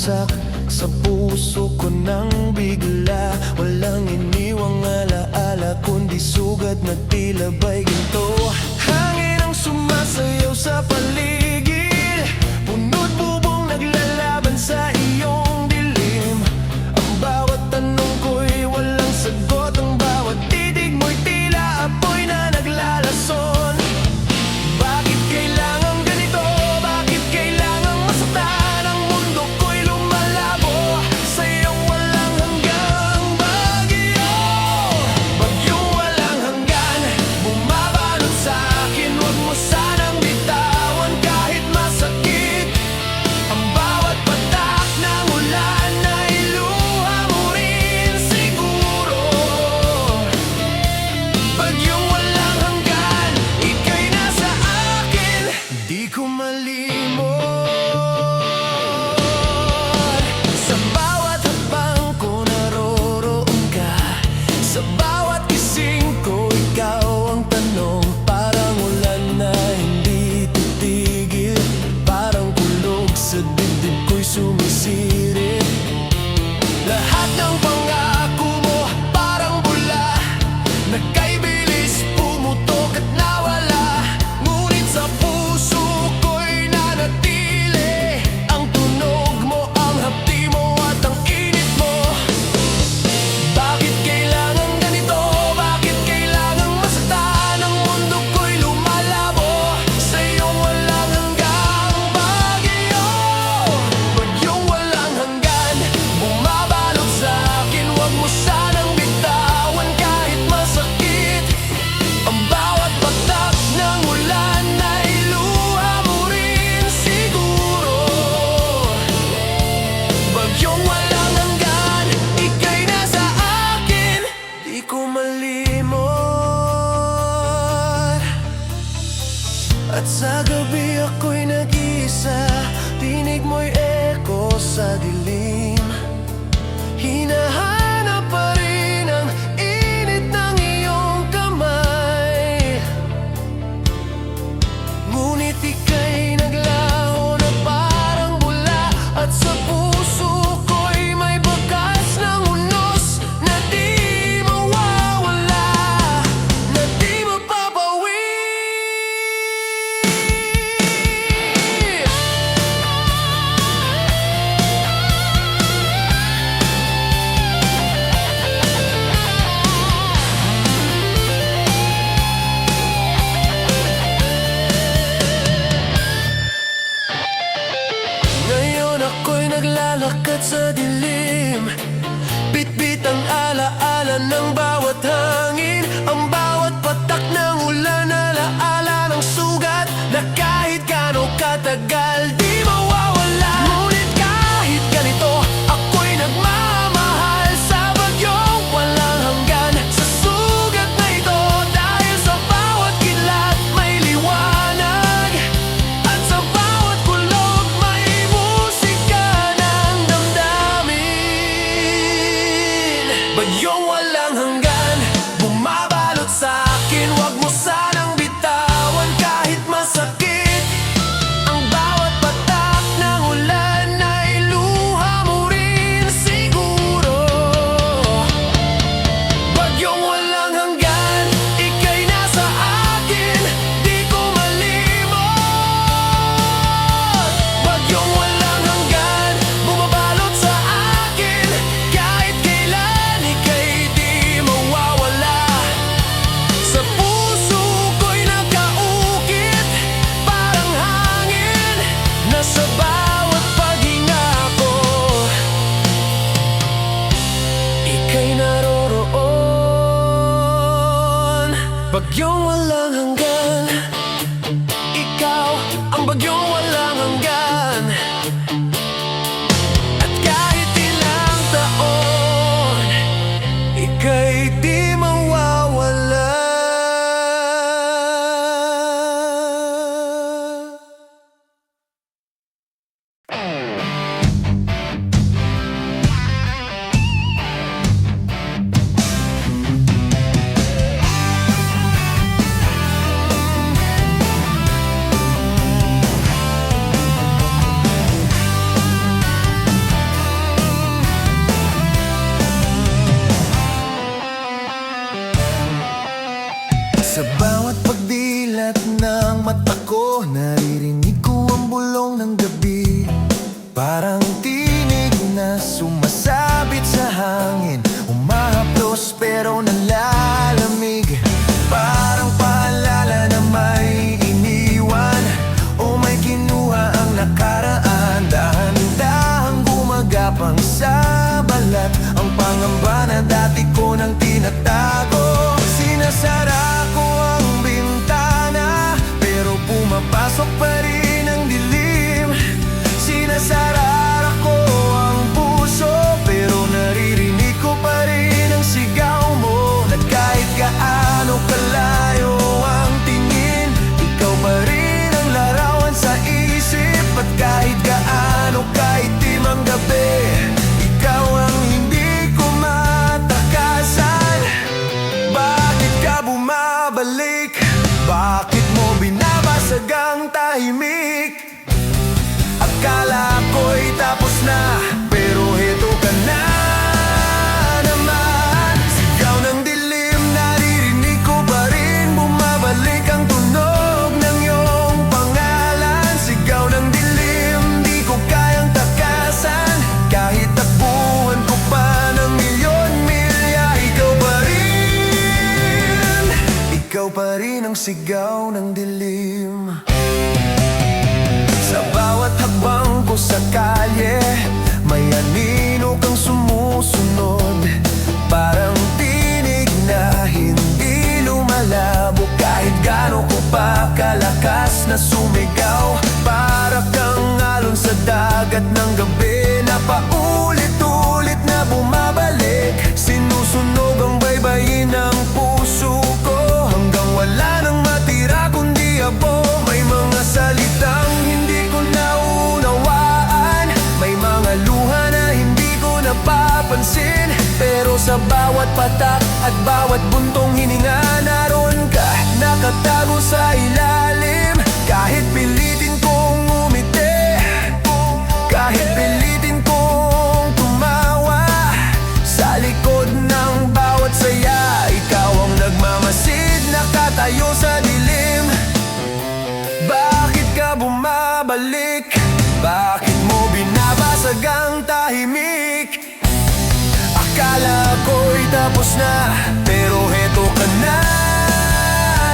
bumagsak sa puso ko nang bigla. Walang iniwang alaala, kundi sugat na tila ba'y ginto. Hangin ang sumasayaw sa paligid, puno't bubong naglalaban sa iyong dilim. Ang bawat tanong ko'y walang sagot, ang bawat titig mo'y tila apoy na naglalason. Bakit kailangan ganito? Bakit kailangan masaktan? Ang mundo ko'y lumalabo sa iyong walang hanggang bagyo. Bagyong walang hanggan, bumabalot sa akin. Huwag mo sanang bitawan kahit masakit. Ang bawat patak ng ulan ay luha mo rin siguro. Bagyong walang hanggan, ika'y nasa akin, di ko malimot. Sa bawat hakbang ko naroroon ka, sa bawat gising ko ikaw ang tanong. Parang ulan na hindi titigil, parang kulog sa dibdib ko'y sumisirit. Lahat ng pangako mo parang bula, nagkaibilis, pumutok at nawala. Ngunit sa puso ko'y nanatili ang tunog mo, ang hapdi mo at ang init mo. Bakit kailangan ganito? Bakit kailangan masaktan? Ang mundo ko'y lumalabo sa iyong walang hanggang bagyo. Bagyong walang hanggan, bumabalot sa akin. Huwag mo sanang bitawan kahit masakit. Ang bawat patak ng ulan ay luha mo rin siguro. Bagyong walang hanggan, ika'y nasa akin, di ko malimot. At sa gabi ako'y nag-isa, tinig mo'y echo sa dilim. Hinahanap pa rin ang init ng iyong kamay, ngunit ika'y naglaho na parang bula. At sa puso ko'y may bakas ng unos na di mawawala, na di mapapawi. Ngayon ako'y naglalakad sa dilim, bitbit ang alaala ng bawat hangin. Ang bawat patak ng ulan, alaala ng sugat na kahit gaano katagal di mawawala. Ngunit kahit ganito, ako'y nagmamahal sa bagyong walang hanggan. Sa sugat na ito, dahil sa bawat kidlat may liwanag, at sa bawat kulog may musika ng damdamin. Bagyong walang hanggan, bumabalot sa akin. Huwag mo sanang bitawan kahit masakit. Ang bawat patak ng ulan ay luha mo rin siguro. Bagyong walang hanggan, ika'y nasa akin, di ko malimot. Bagyong walang hanggan, bumabalot sa akin, kahit kailan ika'y Sa bawat pagdilat ng mata ko, naririnig ko ang bulong ng gabi. Parang tinig na sumasabit sa hangin, umahaplos pero nalalamig. Parang paalala na may iniwan o may kinuha ang nakaraan. Dahan-dahang gumagapang sa balat ang pangamba na dati ko nang tinatago. Sinasara ko ang bintana pero pumapasok pa rin ang dilim. Sinasara ko ang puso pero naririnig ko pa rin ang sigaw mo. At kahit gaano kalayo ang tingin, ikaw pa rin ang larawan sa isip. At kahit gaano kaitim ang gabi, ikaw ang hindi ko matakasan. Bakit ka bumabalik? Bakit mo binabasag ang tahimik? Akala ko'y tapos na, pero heto ka na naman. Sigaw ng dilim, naririnig ko pa rin. Bumabalik ang tunog ng iyong pangalan. Sigaw ng dilim, di ko kayang takasan. Kahit takbuhan ko pa ng milyon-milya, ikaw pa rin. Ikaw pa rin ang sigaw ng dilim. Sa bawat hakbang ko sa kalye, may anino kang sumusunod. Parang tinig na hindi lumalabo, kahit gaano ko pa kalakas na sumigaw. Para kang alon sa dagat ng gabi na paulit-ulit na bumabalik. Sinusunog ang baybayin ng puso ko hanggang wala nang matira kundi abo. May mga salitang hindi ko naunawaan, may mga luha na hindi ko napapansin. Pero sa bawat patak at bawat buntong hininga, naroon ka, nakatago sa ilalim. Kahit pilitin kong umiti, kahit pilitin kong tumawa, sa likod ng bawat saya, ikaw ang nagmamasid, nakatayo sa dilim. Bakit ka bumabalik? Bakit mo binabasag ang tahimik? Akala ko'y tapos na, pero heto ka na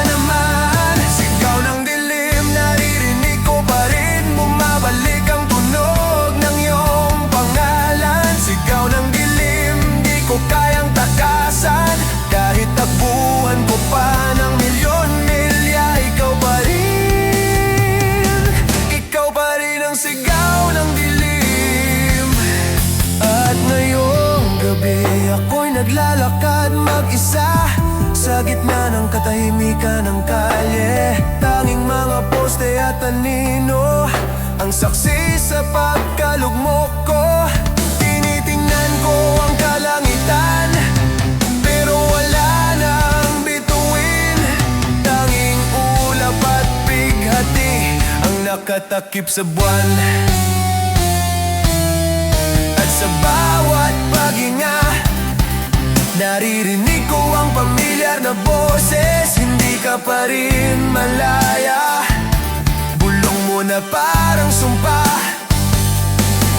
naman. Sigaw ng dilim, naririnig ko pa rin. Bumabalik ang tunog ng iyong pangalan. Sigaw ng dilim, di ko kayang takasan. Kahit takbuhan ko pa ng milyon-milya, ikaw pa rin. Ikaw pa rin ang sigaw ng dilim. At ngayong gabi, ako'y naglalakad mag-isa sa gitna ng katahimikan ng kalye. Tanging mga poste at anino ang saksi sa pagkalugmok ko. Tinitingnan ko ang kalangitan, pero wala nang bituin. Tanging ulap at bighati ang nakatakip sa buwan. At sa bawat paghinga, naririnig ko ang pamilyar na boses. Hindi ka pa rin malaya, bulong mo na parang sumpa.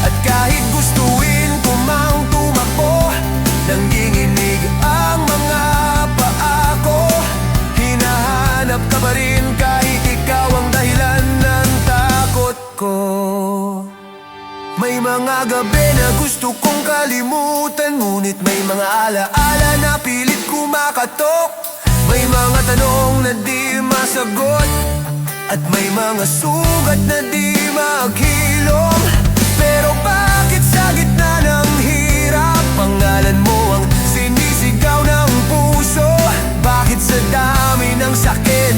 At kahit gustuin ko mang tumakbo, nanginginig ang mga paa ko. Hinahanap ka pa rin kahit ikaw ang dahilan ng takot ko. May mga gabi na gusto kong kalimutan, ngunit may mga alaala na pilit kumakatok. May mga tanong na di masagot, at may mga sugat na di maghilom. Pero bakit sa gitna ng hirap, pangalan mo ang sinisigaw ng puso? Bakit sa dami ng sakit,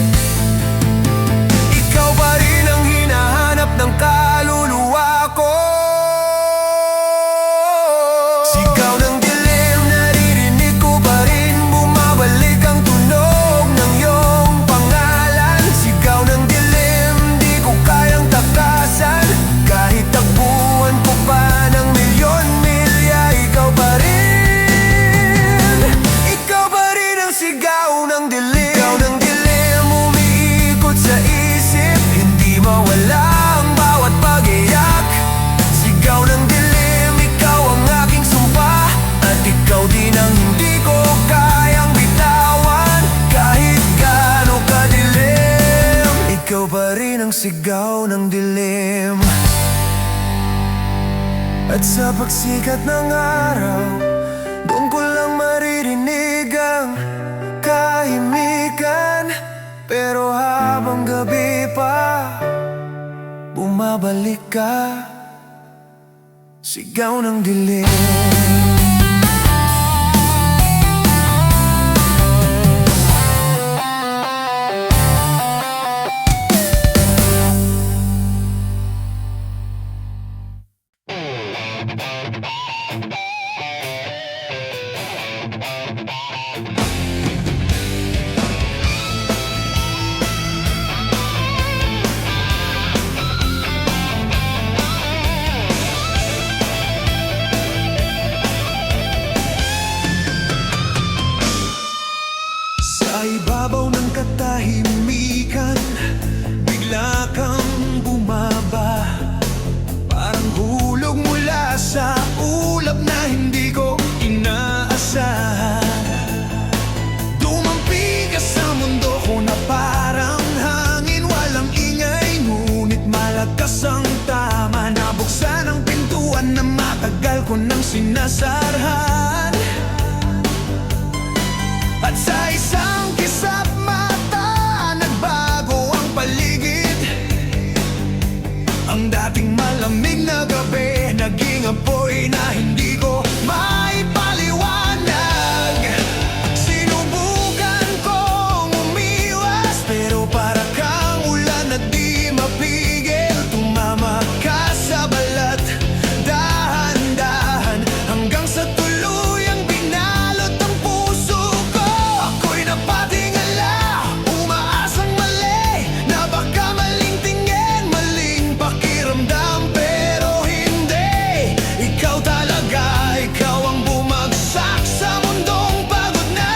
ikaw pa rin ang hinahanap ng kaluluwa ko? Sigaw ng dilim, naririnig ko pa rin. Bumabalik ang tunog ng iyong pangalan. Sigaw ng dilim, di ko kayang takasan. Kahit sigaw ng dilim. At sa pagsikat ng araw, doon ko lang maririnig ang kahimikan. Pero habang gabi pa, bumabalik ka, sigaw ng dilim. Sa ibabaw ng katahimikan, bigla kang bumaba, parang hulog mula sa ulap na hindi ko inaasahan. Dumampi ka sa mundo ko na parang hangin, walang ingay ngunit malakas ang tama. Nabuksan ang pintuan na matagal ko nang sinasarhan. At sa isang kisap mata, nagbago ang paligid. Ang dating malamig na gabi, naging apoy na hindi ko maipaliwanag. Sinubukan kong umiwas, pero para kang ulan na di mapigil. Tumama ka sa balat, dahan-dahan, hanggang sa tuluyang binalot ang puso. Umaasang mali na baka maling tingin, maling pakiramdam, pero hindi. Ikaw talaga, ikaw ang bumagsak sa mundong pagod na.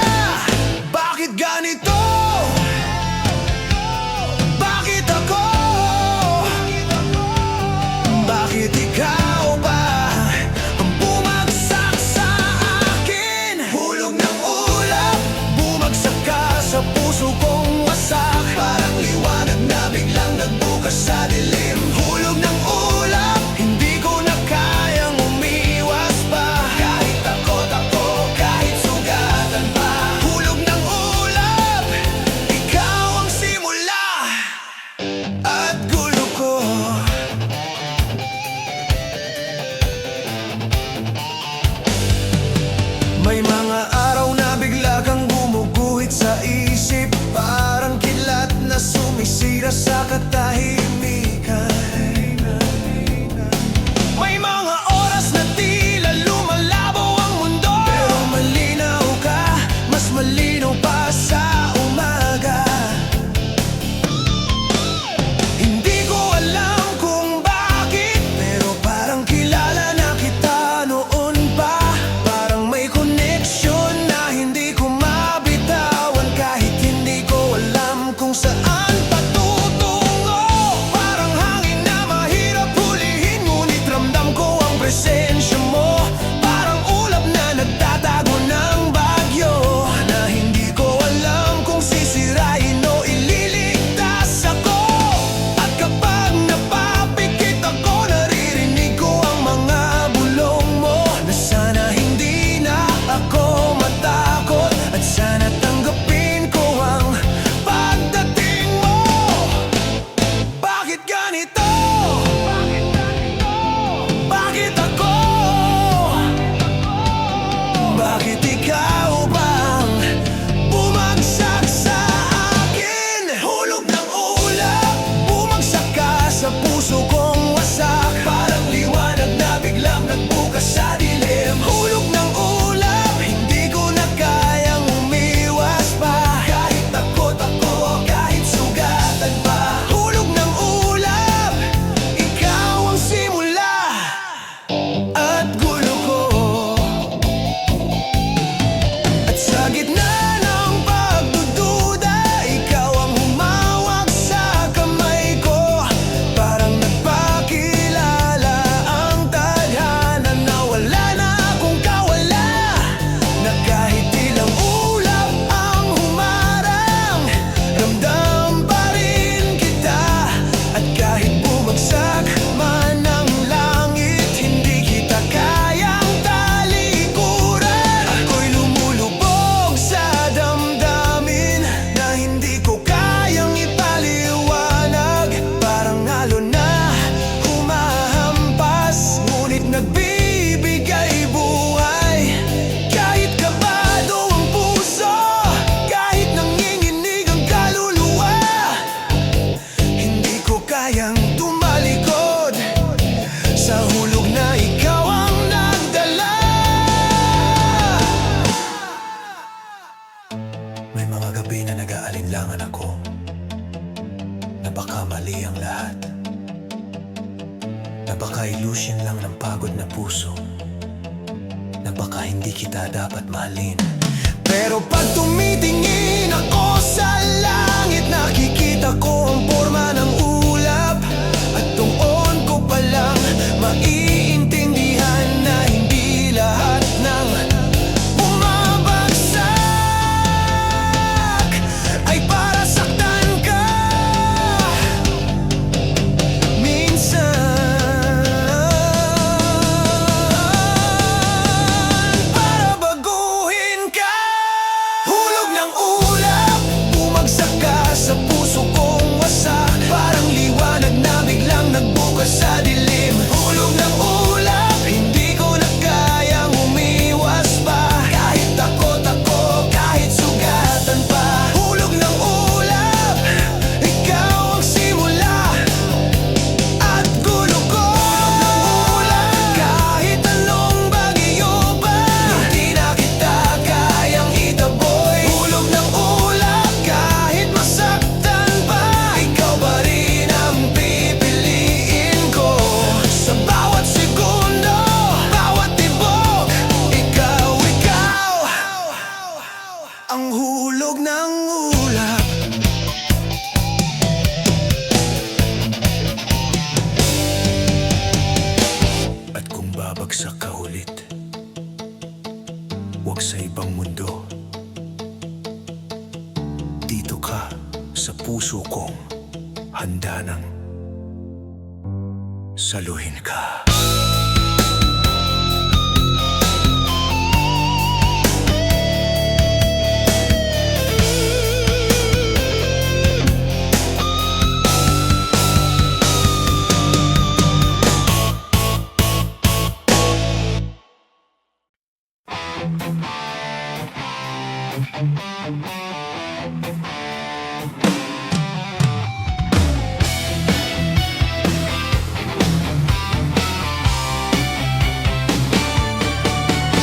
Bakit ganito? Bakit ako? Bakit ikaw ba ang bumagsak sa akin? Hulog ng ulap, bumagsak ka sa puso kong wasak, parang liwanag na biglang nagbukas sa dilim. Hulog ng ulap, hindi ko na kayang umiwas pa, kahit takot ako, kahit sugatan pa. Hulog ng ulap, ikaw ang simula at gulo ko. May mga araw na bigla kang gumuguhit sa isip, parang kilat na sumisira sa katahimikan. May mga oras na tila lumalabo ang mundo, pero malinaw ka, mas malinaw pa sa umaga. Hindi ko alam kung bakit, pero parang kilala na kita noon pa. Parang may koneksyon na hindi ko mabitawan, kahit hindi ko alam kung saan patutungo. nag-aalinlangan ako na baka mali ang lahat, na baka illusion lang ng pagod na puso, na baka hindi kita dapat mahalin. Pero pag tumitingin ako sa langit, nakikita ko ang forma ng ulap. At doon ko palang maiintindihan na hindi lahat ng bumabagsak ay para saktan ka. Minsan para baguhin ka. Hulog ng ulap, bumagsak ka sa puso kong wasak. Parang liwanag na biglang nagbukas sa dilim. Hulog ng ulap, hindi ko na kayang umiwas pa. Kahit takot ako, kahit sugatan pa. Hulog ng ulap, ikaw ang simula at gulo ko. Hulog ng ulap, kahit anong bagyo pa, hindi na kita kayang itaboy. Hulog ng ulap, kahit masaktan pa, ikaw pa rin ang pipiliin ko. Sa bawat segundo, bawat tibok, ikaw ang hulog ng ulap. At kung babagsak ka ulit, huwag sa ibang mundo. Dito ka sa puso kong handa nang saluhin ka.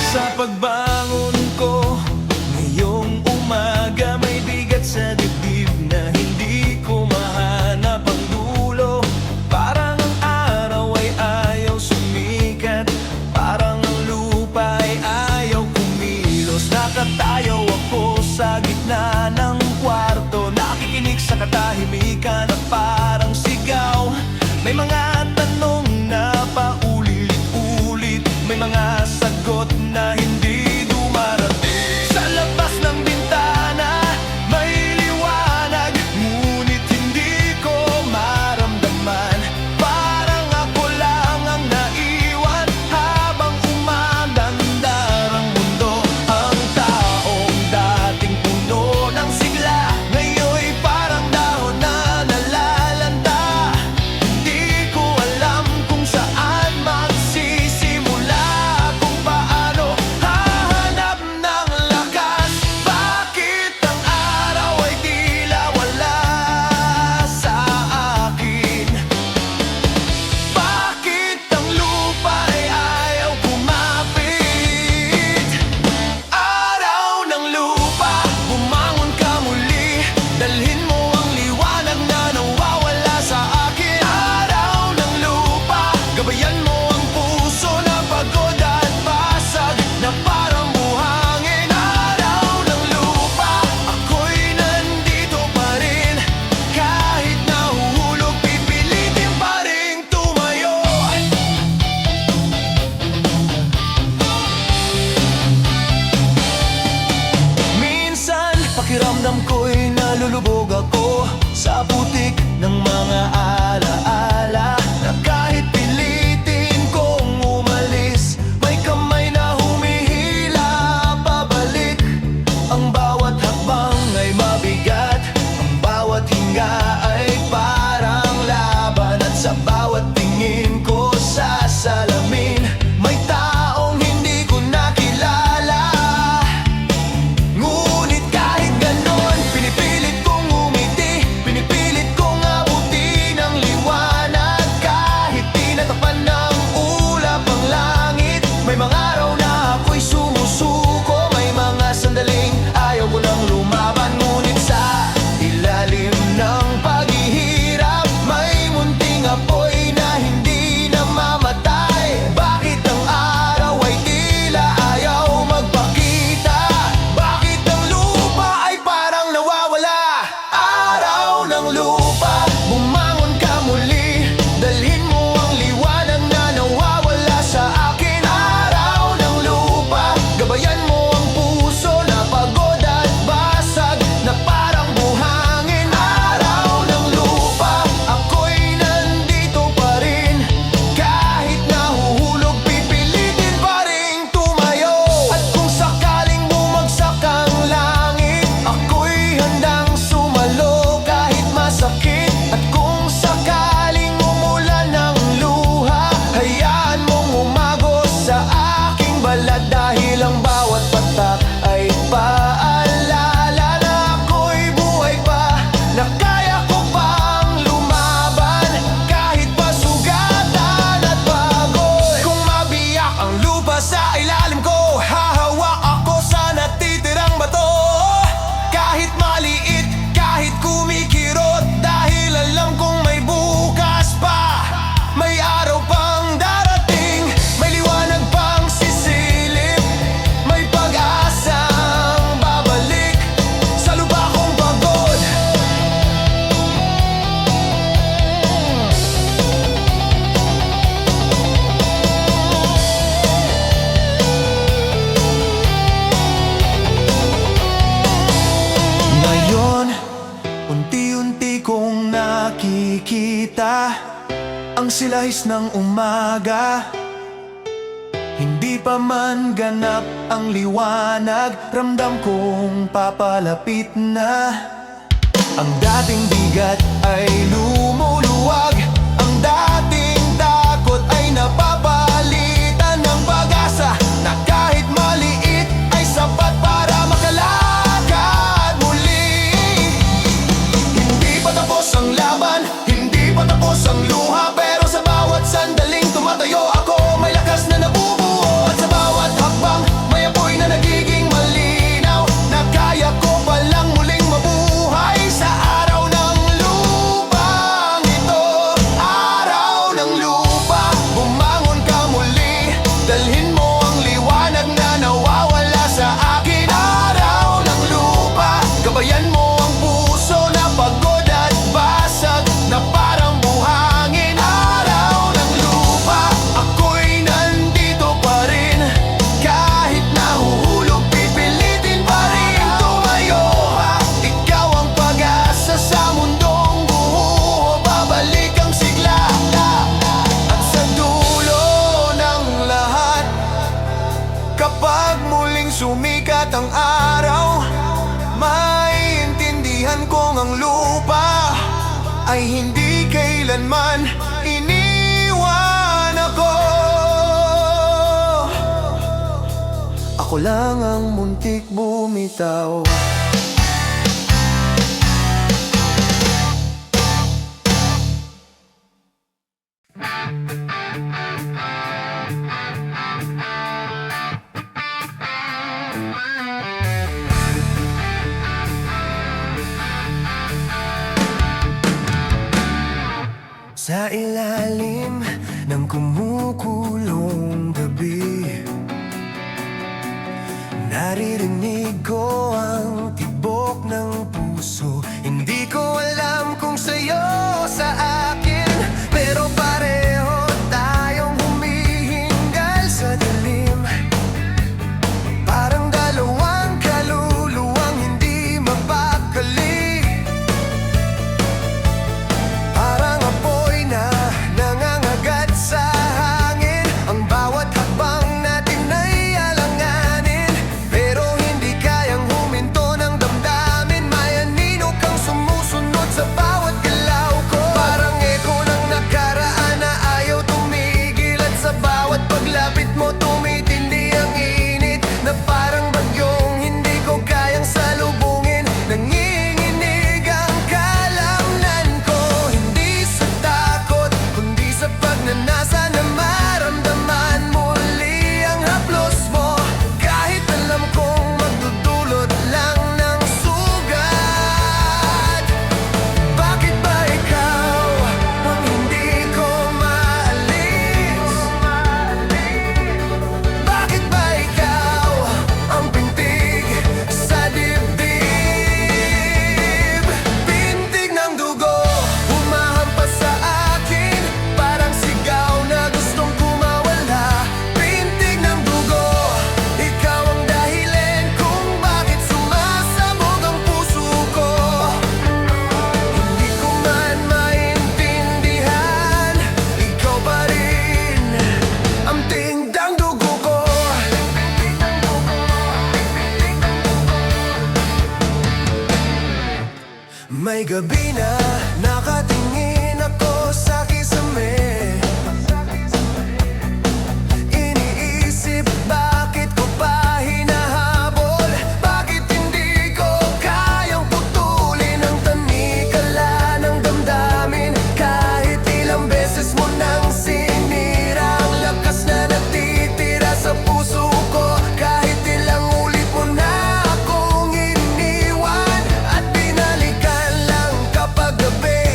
Sa pagbangon ko ngayong umaga, may bigat sa dibdib na hindi ko mahanap ang dulo. Parang ang araw ay ayaw sumikat, parang ang lupa ay ayaw kumilos. Nakatayo ako sa gitna ng kwarto, nakikinig sa katahimikan at parang sigaw. May mga tanong na paulit-ulit, may mga sagot na hindi dumarating. Sa labas ng bintana may liwanag, ngunit hindi ko maramdaman. Parang ako lang ang naiwan habang umandandar ang mundo. Ang taong dating puno ng sigla, ngayon'y parang dahon na nalalanta. Hindi ko alam kung saan magsisimula, kung paano hahanap ng lakas. Bakit ang araw ay tila wala sa akin? Bakit ang lupa ay ayaw kumapit? Araw ng lupa, bumangon ka muli, dalhin mo ang liwanag na nawawala sa akin. Araw ng lupa, gabayan mo ang puso na pagod at basag, na parang buhangin. Araw ng lupa, ako'y nandito pa rin, kahit nahuhulog, pipilitin pa rin tumayo. Minsan, pakiramdam ko'y nalulubog ako sa putik ng mga alaala, na kahit pilitin kong umalis, may kamay na humihila pabalik. Ang bawat hakbang ay mabigat, ang bawat hinga ay parang laban, at sa bawat tingin ko sa salamin, may taong hindi ko nakilala. Ngunit kahit ganon, pinipilit kong nakikita ang silahis ng umaga. Hindi pa man ganap ang liwanag, ramdam kong papalapit na. Ang dating bigat ay lumuluwag, ang dating takot ay napapalitan ng pag-asa na kahit maliit ay sapat para makalakad muli. Hindi pa tapos ang laban, hindi pa tapos ang luha, pero sa bawat sandaling tumatayo ako, may lakas na nabubuo. At sa bawat hakbang, may apoy na nagiging malinaw, na kaya ko palang muling mabuhay sa araw ng lupang ito. Araw ng lupa, bumangon ka muli, dalhin mo ang liwanag na nawawala sa akin. Araw ng lupa, gabayan mo ang puso na pagod at basag, na parang buhangin. Araw ng lupa, ako'y nandito pa rin, kahit nahuhulog pipilitin pa rin tumayo. Ikaw ang pag-asa sa mundong buo, babalik ang sigla. At sa dulo ng lahat, kapag muling sumikat ang araw, maiintindihan kong ang lupa ay hindi kailanman iniwan ako. Ako lang ang muntik bumitaw. Sa ilalim ng kumukulong gabi, naririnig ko ang tibok ng puso. Hindi ko alam kung sa'yo, sa akin, pero pareho tayong humihingal sa dilim. Parang dalawang kaluluwang hindi mapakali, parang apoy na nangangagat sa hangin. Ang bawat hakbang natin ay alanganin, pero hindi kayang huminto ng damdamin. May anino kang sumusunod sa bawat galaw ko, parang eko ng nakaraan na ayaw tumigil. At sa bawat paglapit mo tumitindi ang init, na parang bagyong hindi ko kayang salubungin. Nanginginig ang kalamnan ko, hindi sa takot, kundi sa pagnanasa na maramdaman muli ang haplos mo. Kahit alam kong magdudulot lang ng sugat, bakit ba ikaw ang hindi ko maalis? Bakit ba ikaw ang pintig sa dibdib? Pintig ng dugo, humahampas sa akin, parang sigaw na gustong kumawala. Pintig ng dugo, ikaw ang dahilan kung bakit sumasabog ang puso ko. Hindi ko man maintindihan, ikaw pa rin ang tindang dugo ko. May gabi na nakatingin ako sa kisame, iniisip bakit ko pa hinahabol, bakit hindi ko kayang putulin ang tanikala ng damdamin. Kahit ilang beses mo nang sinira ang lakas na natitira sa puso ko, kahit ilang ulit mo na akong iniwan at binalikan lang kapag gabi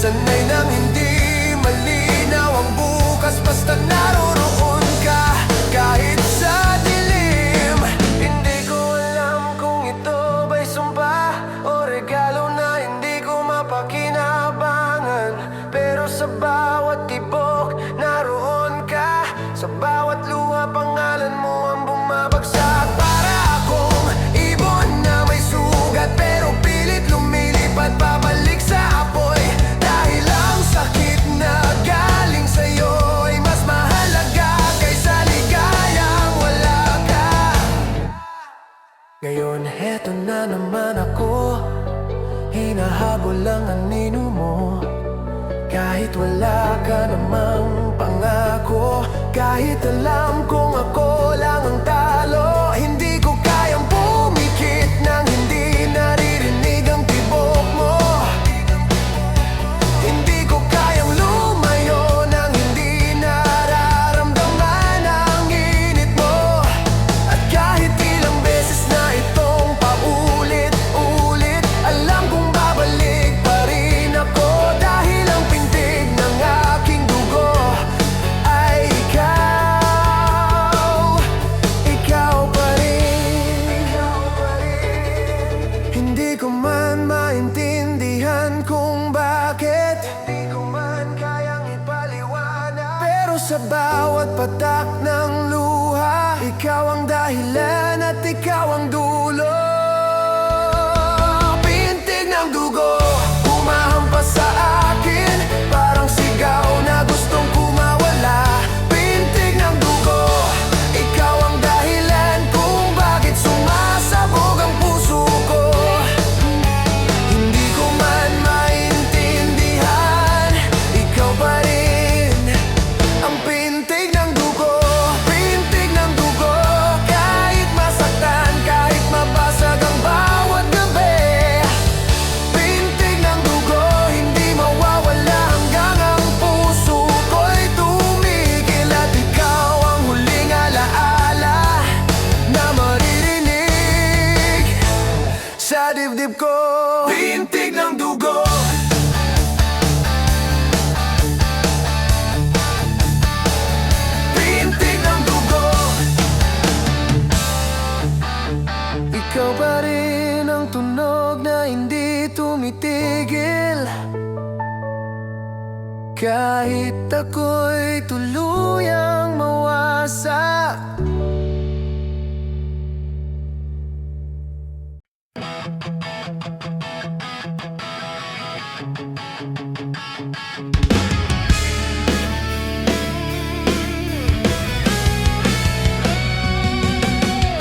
Sanay nang hindi malinaw ang bukas, basta naroroon ka kahit sa dilim. Hindi ko alam kung ito ba'y sumpa o regalo na hindi ko mapakinabangan. Pero sa bawat tibok naroon ka, sa bawat luha pangalan mo ang bumabagsak. Para akong ibon na may sugat pero pilit lumilipad pabalik sa apoy. Dahil ang sakit na galing sa'yo ay mas mahalaga kaysa ligayang wala ka. Ngayon heto na naman ako, hinahabol ang anino mo. Kahit wala ka namang pangako, kahit alam kong ako lang ang talo, hindi ko kayang pumikit nang hindi naririnig ang tibok mo. Hindi ko kayang lumayo nang hindi nararamdaman ang init mo. At kahit ilang beses na itong paulit-ulit, alam kong babalik pa rin ako. Dahil ang pintig ng aking dugo ay ikaw pa rin. Hindi ko man maintindihan kung bakit, hindi ko man kayang ipaliwanag, pero sa bawat patak ng luha, ikaw ang dahilan at ikaw ang dulo. Pintig ng dugo humahampas sa akin, parang sigaw na gustong kumawala. Pintig ng dugo, ikaw ang dahilan kung bakit sumasabog ang puso ko. Hindi ko man maintindihan, ikaw pa rin ang pintig ng dugo. Pintig ng dugo, kahit masaktan, kahit mabasag ang bawat gabi. Pintig ng dugo, hindi mawawala hanggang ang puso ko'y tumigil. At ikaw ang huling alaala na maririnig sa dibdib ko. Pintig ng dugo, pintig ng dugo, ikaw pa rin ang tunog na hindi tumitigil. Kahit ako'y tuluyang mawasak.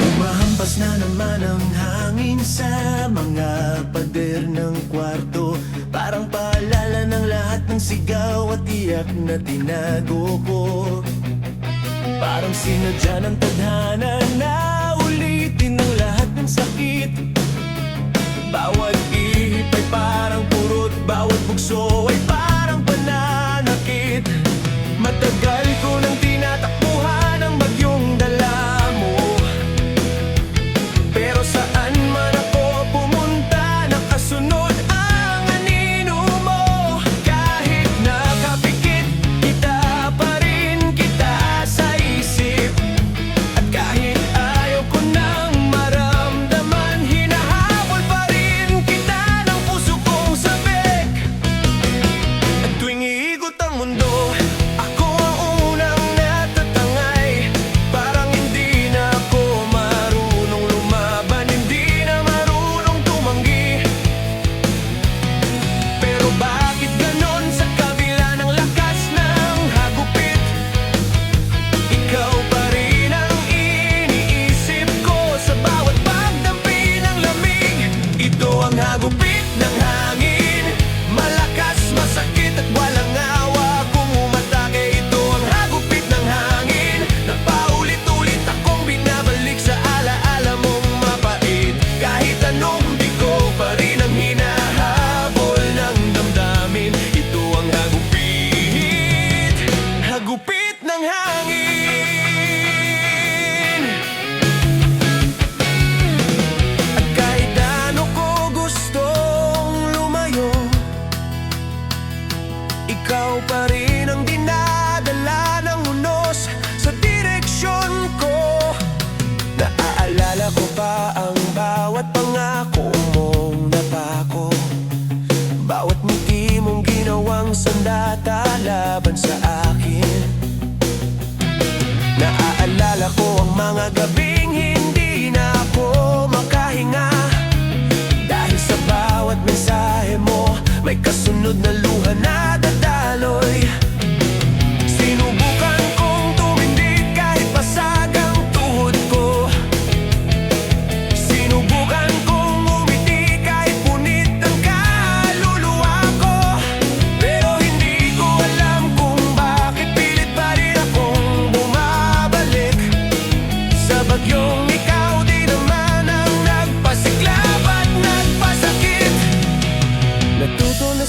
Umahampas na naman ang hangin sa mga pader ng kwarto, parang paalala ng lahat ng sigaw at iyak na tinago ko. Parang sinadya ng tadhana na ulitin ang lahat ng sakit. Bawat ihip ay parang purot, bawat bugso ay parang pananakit. Matagal ko nang tinatakbuhan ang bagyong dala mo, pero saan man ako pumunta, nakasunod ang anino mo. Kahit nakapikit, kita pa rin kita sa isip. At kahit ayaw ko nang maramdaman, hinahabol pa rin kita.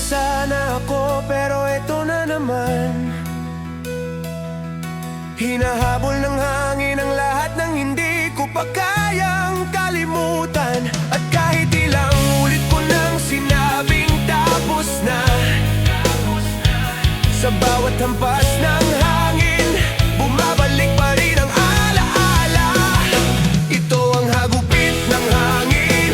sana ako, pero eto na naman. Hinahabol ng hangin ang lahat ng hindi ko pa kayang kalimutan. At kahit ilang ulit ko nang sinabing tapos na, sa bawat hampas ng hangin, bumabalik pa rin ang alaala. Ito ang hagupit ng hangin,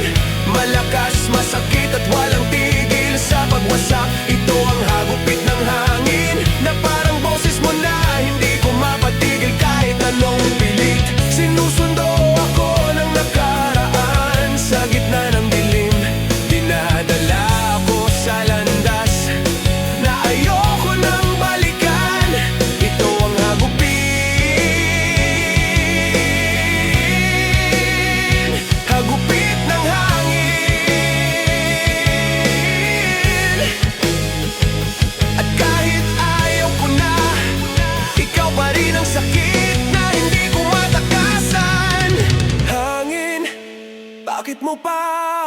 malakas, masakit at walang tigil sa pagwasak. Ito ang hagupit ng hangin, na parang boses mo na hindi ko mapatigil kahit anong pilit. Sinusundo ako ng nakaraan sa gitna ng dilim. Dinadala ako sa landas na ayoko nang balikan. Ito ang hagupit, hagupit ng hangin. At kahit ayaw ko na, ikaw pa rin ang sakit na hindi ko matakasan. Hangin, bakit mo pa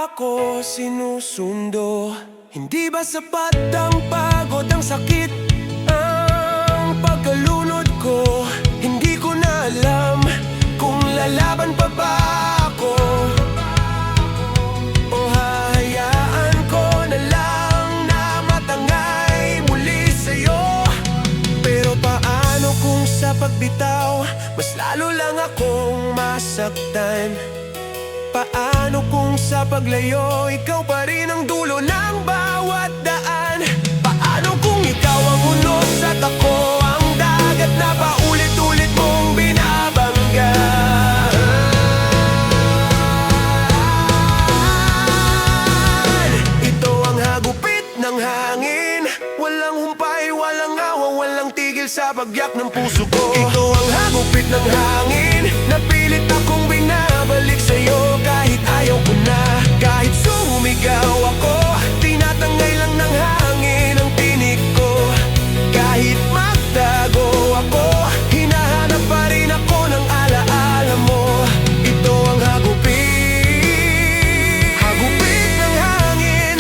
ako sinusundo? Hindi ba sapat ang pagod, ang sakit, ang pagkalunod ko? Hindi ko na alam kung lalaban pa ba ako, o hahayaan ko na lang na matangay muli sa'yo. Pero paano kung sa pagbitaw mas lalo lang akong masaktan? Paano kung sa paglayo ikaw pa rin ang dulo ng bawat daan? Paano kung ikaw ang unos at ako ang dagat na paulit-ulit mong binabangga? Ito ang hagupit ng hangin, walang humpay, walang awa, walang tigil sa bagyak ng puso ko. Ito ang hagupit ng hangin, napilit akong binabalik sa'yo kahit ayaw ko na. Kahit sumigaw ako, tinatangay lang ng hangin ang tinig ko. Kahit magtago ako, hinahanap pa rin ako ng alaala mo. Ito ang hagupit, hagupit ng hangin.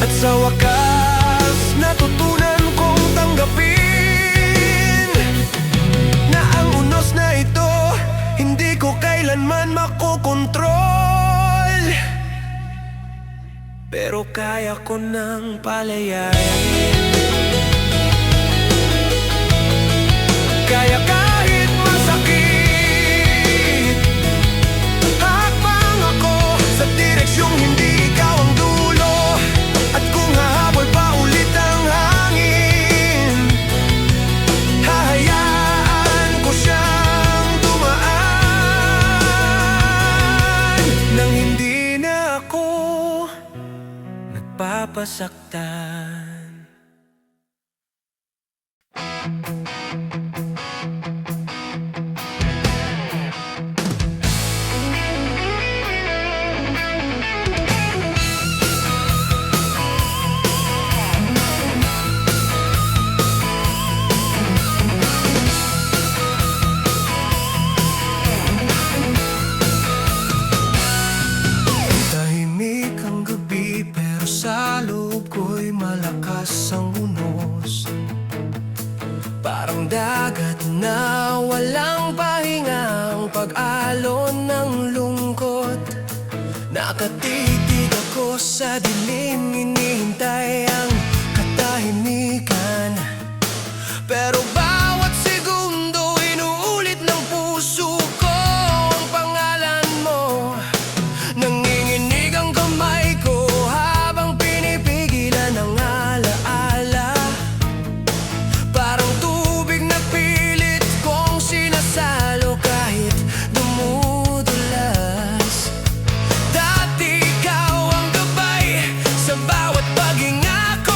At sa wakas, natutunan kong tanggapin na ang unos na ito hindi ko kailanman makokontrol. Pero kaya ko nang palayain. Kaya kahit masakit, hakbang ako sa direksyong hindi ikaw ang dulo. At kung hahabol pa ulit ang hangin, hahayaan ko siyang dumaan nang hindi na ako nagpapasaktan. Tahimik ang gabi pero sa loob ko'y malakas ang unos. Parang dagat na walang pahingang pag-alon ng lungkot. Nakatitig ako sa dilim, hinihintay ang katahimikan. Pero bawat segundo inuulit ng puso ko ang pangalan mo. Nanginginig ang kamay ko habang pinipigilan ang alaala. Parang tubig na pilit kong sinasalo kahit dumudulas. Dati ikaw ang gabay sa bawat paghinga ko.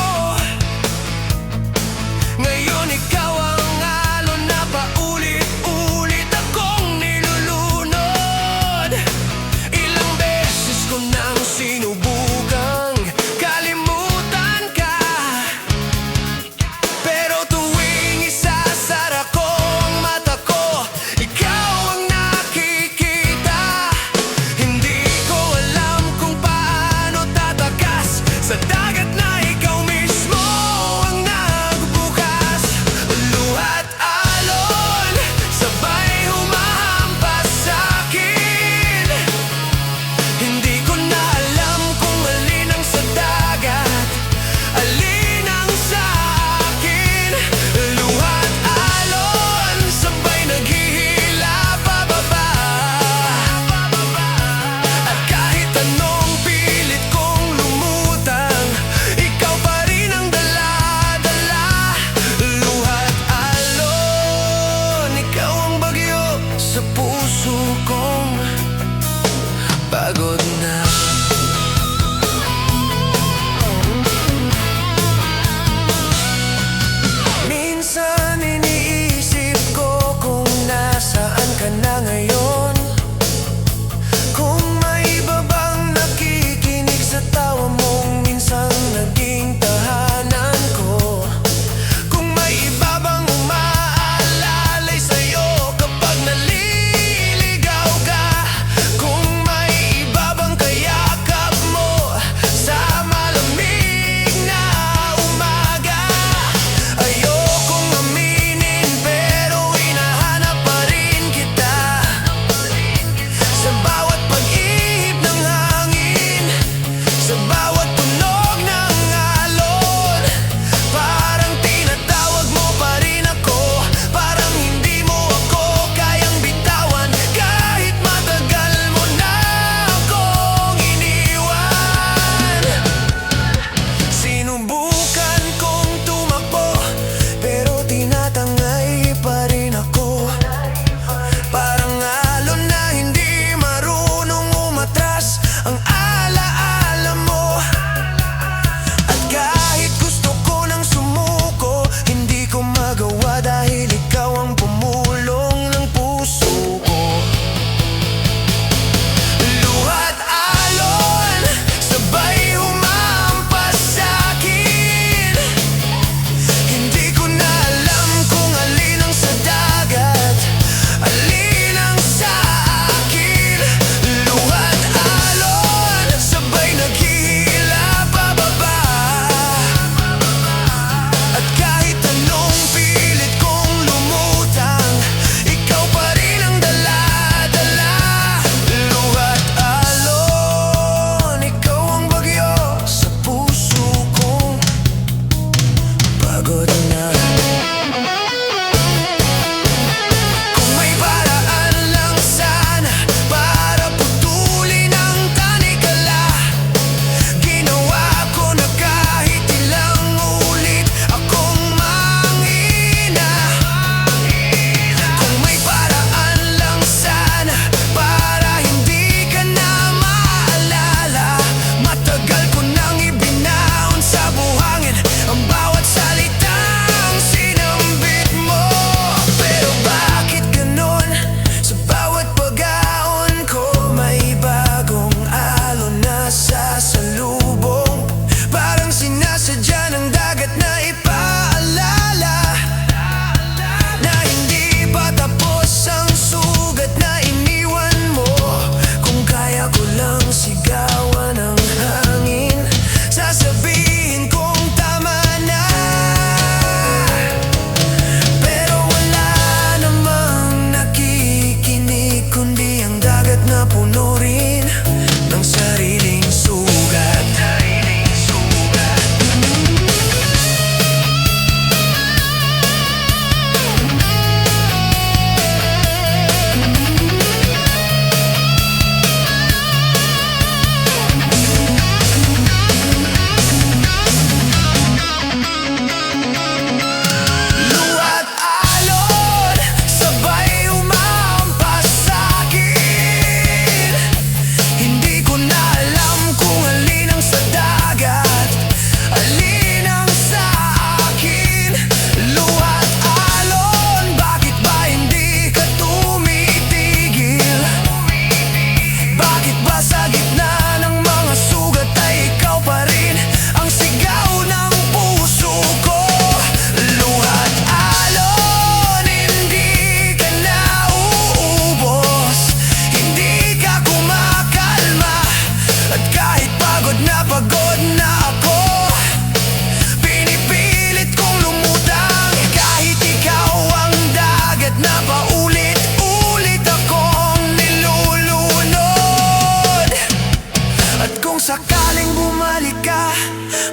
bumalik ka,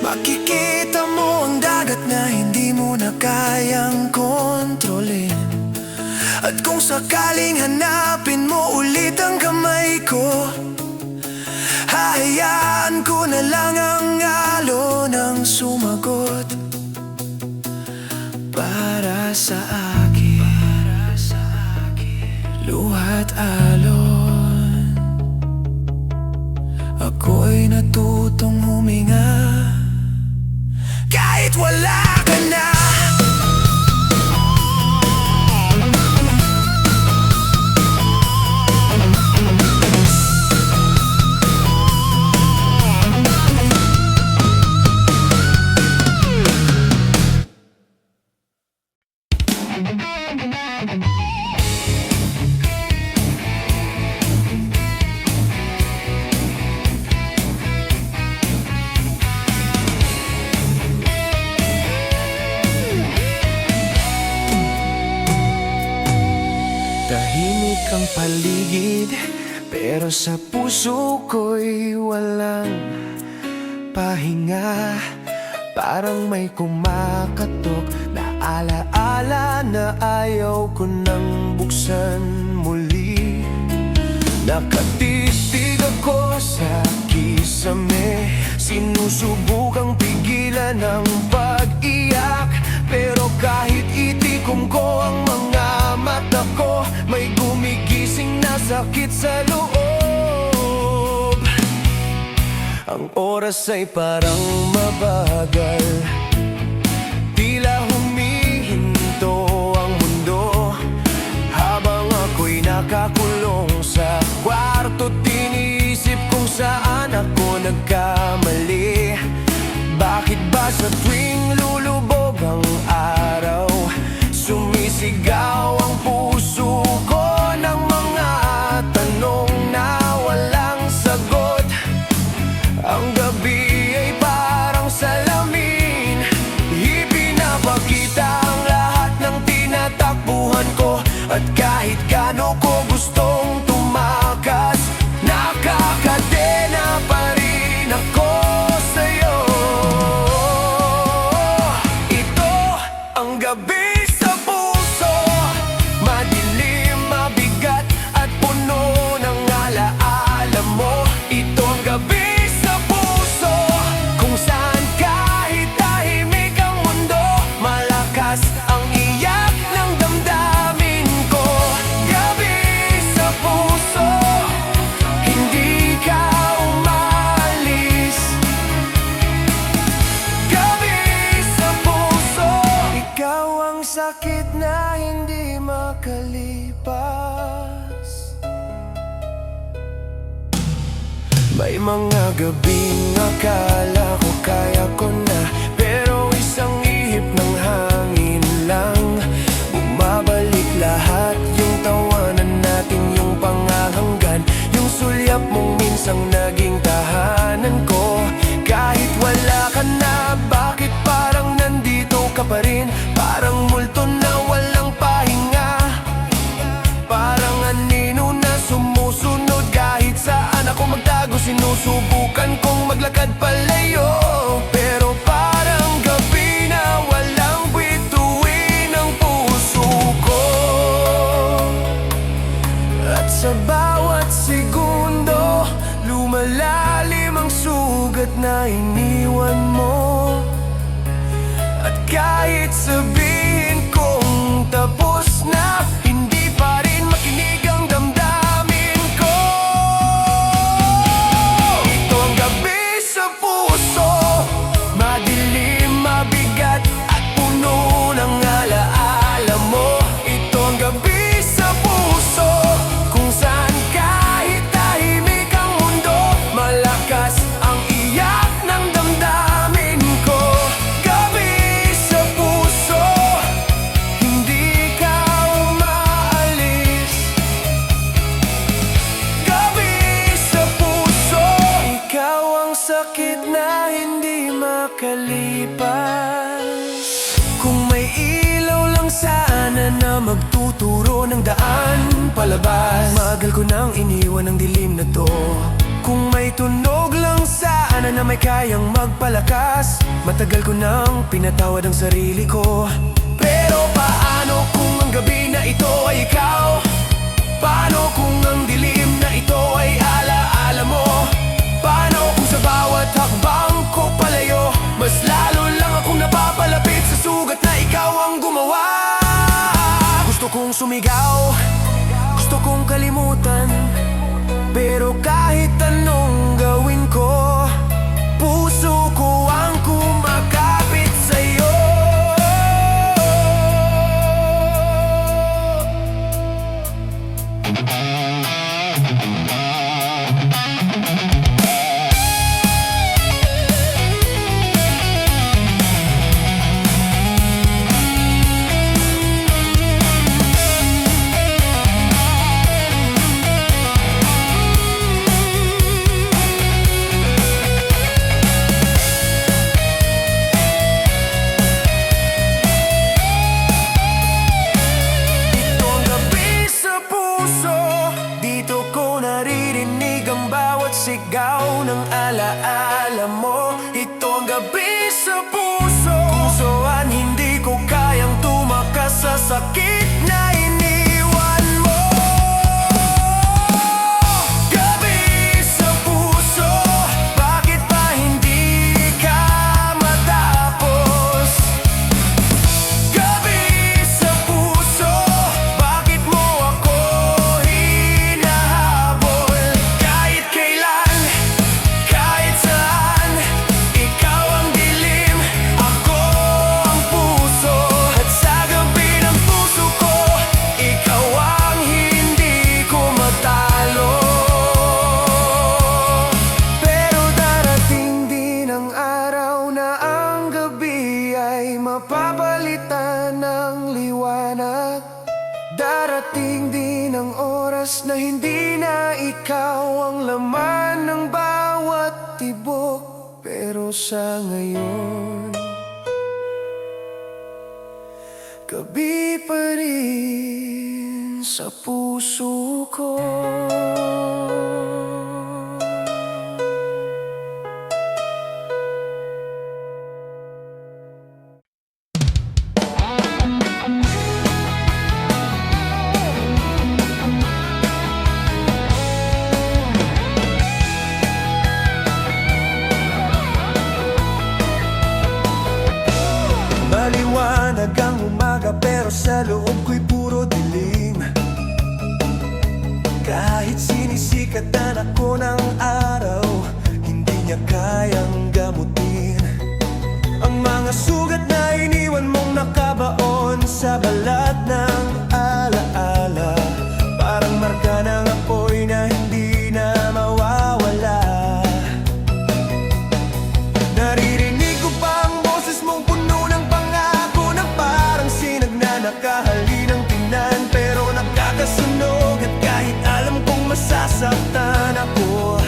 makikita mo ang dagat na hindi mo na kayang kontrolin. At kung sakaling hanapin mo ulit ang kamay ko, hahayaan ko na lang ang alon ang sumagot para sa akin, luha't alon. Ako'y natutong huminga kahit wala ka na. Tahimik ang paligid, pero sa puso ko'y walang pahinga. Parang may kumakatok na alaala na ayaw ko nang buksan muli. Nakatitig ako sa kisame, sinusubukang pigilan ang pag-iyak. Pero kahit itikom ko ang mga mata ko, may gumigising na sakit sa loob. Ang oras ay parang mabagal, tila humihinto ang mundo. Habang ako'y nakakulong sa kwarto, tiniisip kung saan ako nagkamali. Bakit ba sa tuwing lulubog ang araw, sumisigaw ang puso ko ng mga tanong na walang sagot? Ang gabi ay parang salamin, ipinapakita ang lahat ng tinatakbuhan ko. At kahit gaano ko gustong tumakas, nakakadena pa rin ako sa'yo. Ito ang gabi sa puso, madilim, mabigat at puno ng alaala mo. Ito ang gabi sa puso, kung saan kahit tahimik ang mundo, malakas ang iyak ng damdamin ko. Gabi sa puso, hindi ka umalis. Gabi sa puso, ikaw ang sakit na hindi makalipas. May mga gabing akala ko kaya ko na, pero isang ihip ng hangin lang, bumabalik lahat. Yung tawanan natin, yung pangangahanggan, yung sulyap mong minsang naging tahanan ko. Kahit wala ka na, bakit parang nandito ka pa rin? Parang multo na walang pahinga, parang anino na sumusunod. Kahit saan ako magtago, sinusubukan kong maglakad palayo, pero parang gabi na walang bituin ang puso ko. At sa bawat segundo, lumalalim ang sugat na iniwan mo. At kahit sabihin kong tapos na, hindi pa rin makinig ang damdamin ko. Ito ang gabi sa puso, madilim, mabigat at puno ng alaala mo. Ito ang gabi sa puso, kung saan kahit tahimik ang mundo, malakas ang iyak ng damdamin ko. Gabi sa puso, hindi ka umaalis. Gabi sa puso, ikaw ang sakit na hindi makalipas. Kung may ilaw lang sana na magtuturo ng daan palabas, magal ko nang iniwan ang dilim na to. kung may tunog lang sana na may kayang magpalakas. Matagal ko nang pinatawad ang sarili ko. Pero paano kung ang gabi na ito ay ikaw? Paano kung ang dilim na ito ay alaala mo? Paano kung sa bawat hakbang ko palayo, mas lalo lang akong napapalapit sa sugat na ikaw ang gumawa? Gusto kong sumigaw, gusto kong kalimutan, pero kahit anong gawin ko, puso ko ang kumakapit sa'yo. Sigaw ng alaala mo, ito ang gabi sa puso. Kung saan hindi ko kayang tumakas sa sakit na iniwan mo. Gabi sa puso, bakit ba hindi ka matapos? Gabi sa puso, bakit mo ako hinahabol? Kahit kailan, kahit saan, ikaw ang dilim, ako ang puso. At sa gabi ng puso ko, ikaw ang hindi ko matalo. Pero darating din ang araw na ang gabi ay mapapalitan ng liwanag. Darating din ang oras na hindi na ikaw ang laman ng bawat tibok. Pero sa ngayon, gabi pa rin sa puso ko. Maliwanag ang umaga pero sa loob ko'y puro dilim. Kahit sinisikat na ako ng araw, hindi niya kayang gamutin ang mga sugat na iniwan mong nakabaon sa balat ng alaala. Parang marka ng apoy na hindi na mawawala. Naririnig ko pa ang boses mong puno ng pangako na parang sinag na nakahali ng tingnan, pero nakakasunog at kahit alam kong masasaktan ako,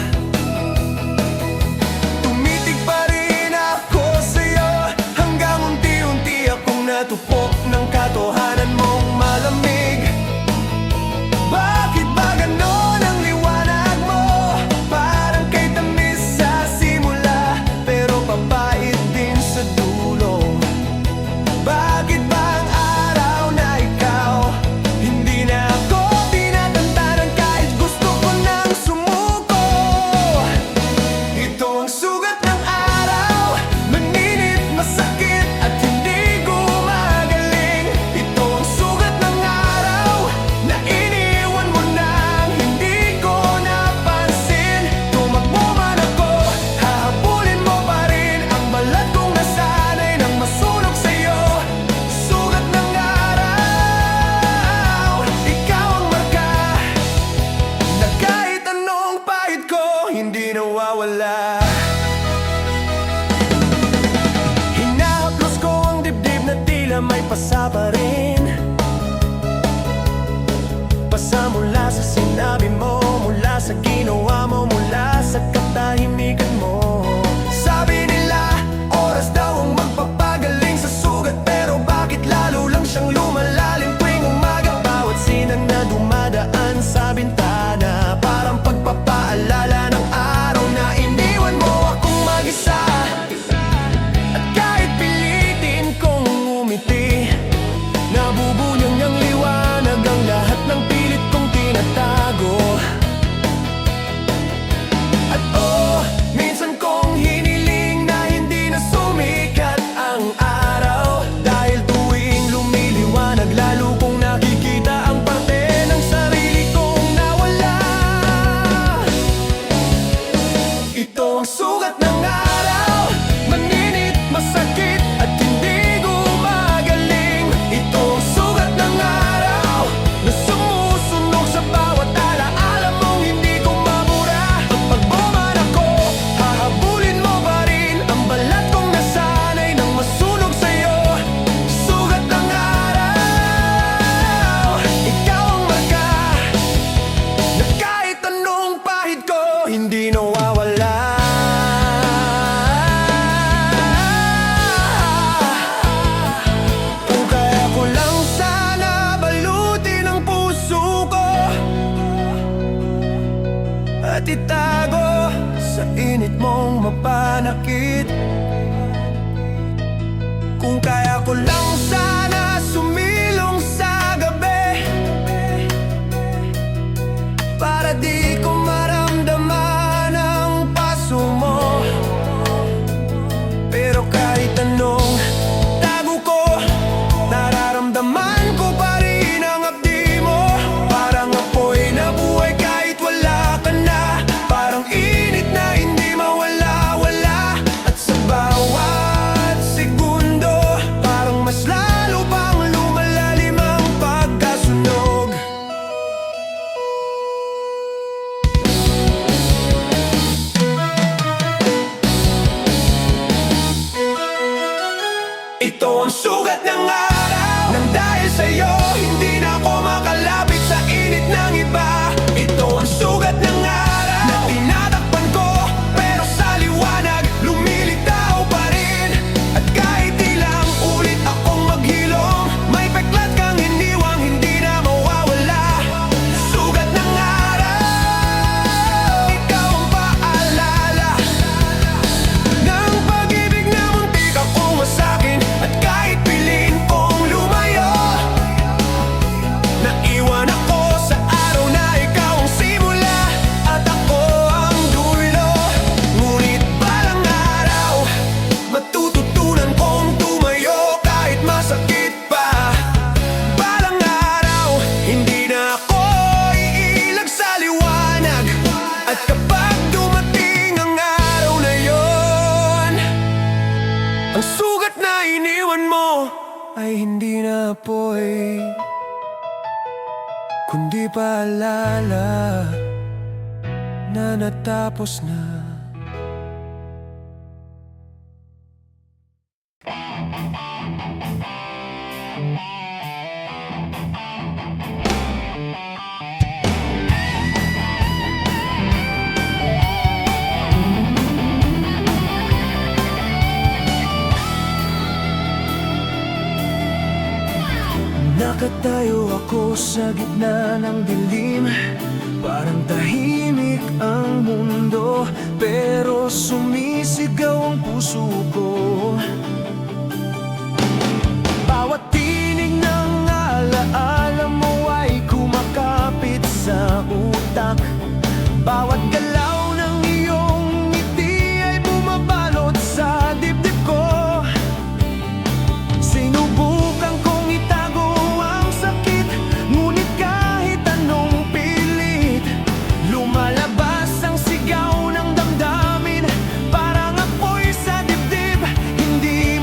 tumitig pa rin ako sa'yo hanggang unti-unti akong natupok ng katotohanan mong malamig. Bakit ba ganon ang liwanag mo? Parang kay tamis sa simula, pero papait din sa dulo. Bakit ba ang araw na ikaw hindi na ako tinatantanan kahit gusto ko nang sumuko? Ito ang sugat ng araw, maninit, masakit at hindi gumagaling. Ito ang sugat ng araw na iniwan mo nang hindi ko napansin. Tumakbo man ako, hahabulin mo pa rin ang balat kong nasanay nang masunog sa'yo. Sugat ng araw, ikaw ang marka na kahit anong pahid ko hindi nawawala. Hinahaplos ko ang dibdib na tila may pasa pa rin. Pasa mula sa sinabi mo, mula sa ginawa mo, mula sa katahimikan mo. Sabi nila, oras daw ang magpapagaling sa sugat, pero bakit lalo lang siyang lumalalim tuwing umaga? Bawat sinag na dumadaan sa bintana, parang pagpapaalala ng Ito ang sugat ng araw. Nang dahil sa'yo, hindi na ako makalapit sa init ng iba. Ito ang sugat ng araw na tinatakpan ko, pero sa liwanag lumilitaw pa rin. At kahit ilang ulit akong maghilom, may peklat kang iniwang hindi na mawawala. Sugat ng araw, ikaw ang paalala ng pag-ibig na muntik akong masakin. At kahit piling kong lumayo, naiwan ako sa araw na ikaw ang simula at ako ang dulo. Ngunit balang araw, matututunan kong tumayo kahit masakit pa. Balang araw, hindi na ako iilag sa liwanag. At kapag dumating ang araw na yon, ang sugat na iniwan mo ay hindi na apoy, kundi paalala na natapos na. Nakatayo ako sa gitna ng dilim, parang tahimik ang mundo, pero sumisigaw ang puso ko. Bawat tinig ng alaala mo ay kumakapit sa utak. Bawat galaw ng iyong ngiti ay bumabalot sa dibdib ko. Sinubukan kong itago ang sakit, ngunit kahit anong pilit, lumalabas ang sigaw ng damdamin. Parang apoy sa dibdib, hindi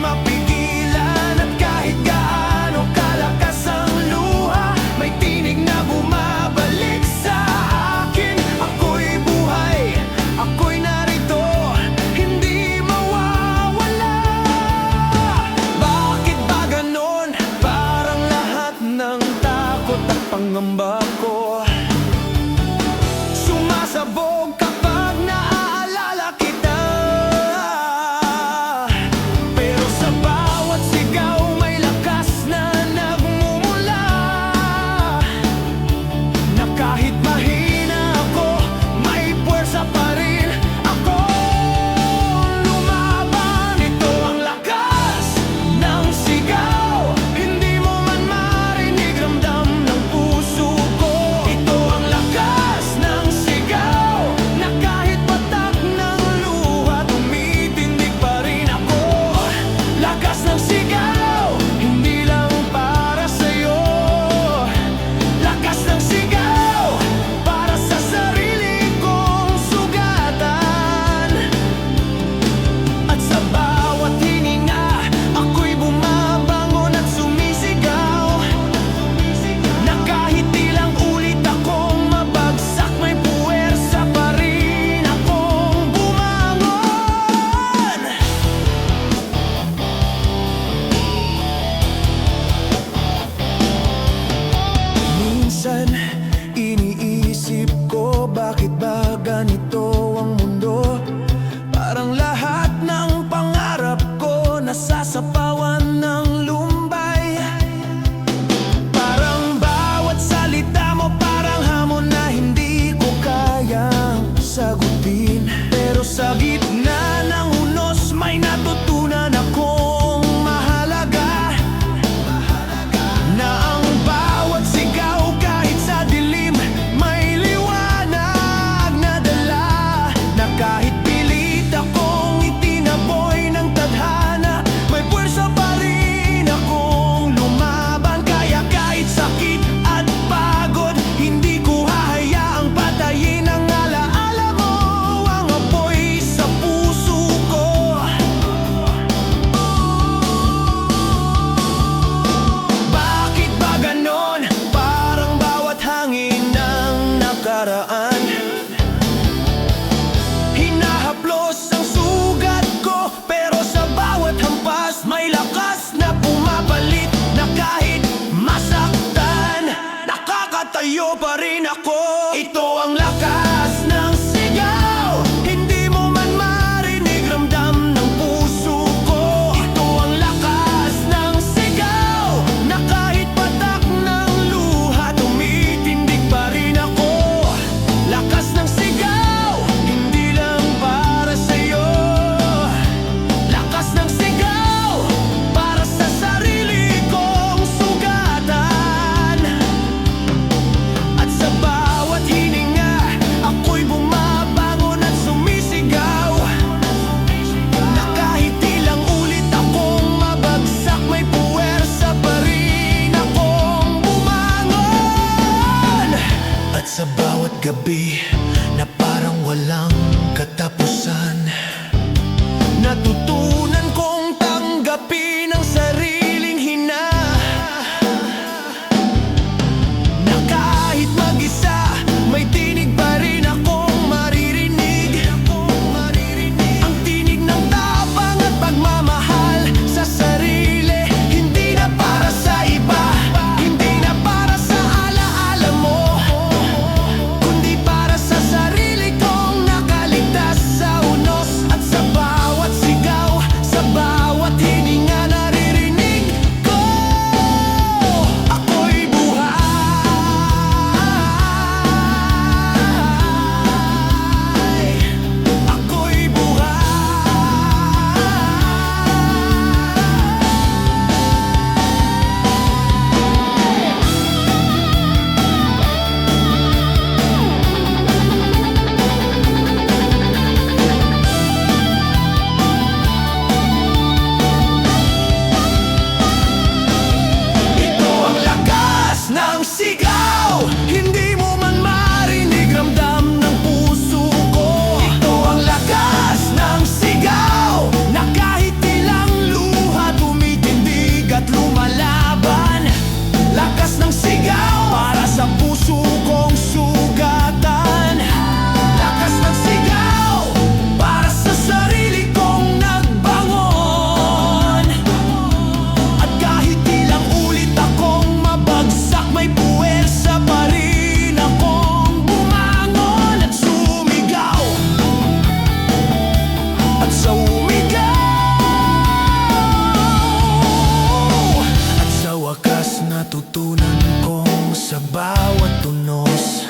tanggapin ang sariling hina, na kahit mag-isa, may tinig pa rin akong maririnig. Ang tinig ng tapang at pagmamahal sa sarili, hindi na para sa iba, hindi na para sa alaala mo, kundi para sa sarili kong nakaligtas sa unos. At sa bawat sigaw, sa bawat hininga naririnig ko, ako'y buhay, ako'y ito ang lakas ng sigaw, hindi mo man marinig, ramdam ng puso ko. Ito ang lakas ng sigaw, na kahit ilang luha tumitindig at lumalaban. Lakas ng sigaw para sa puso kong sugatan. Lakas ng sigaw para sa sarili kong nagbangon. At kahit ilang ulit akong mabagsak, may puwersa pa rin akong bumangon at sumigaw. At sa umigaw, at sa wakas natutunan kong sa bawat tunos,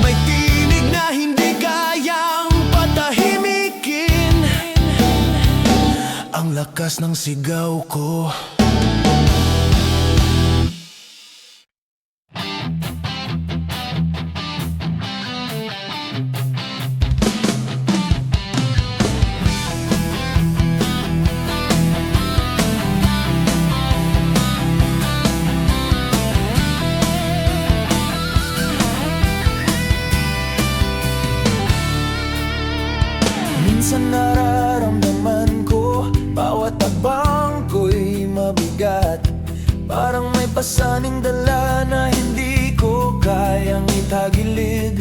may tinig na hindi kayang patahimikin ang lakas ng sigaw ko. Minsan nararamdaman ko, bawat tagbang ko'y mabigat, parang may pasaning dala na hindi ko kayang itagilid.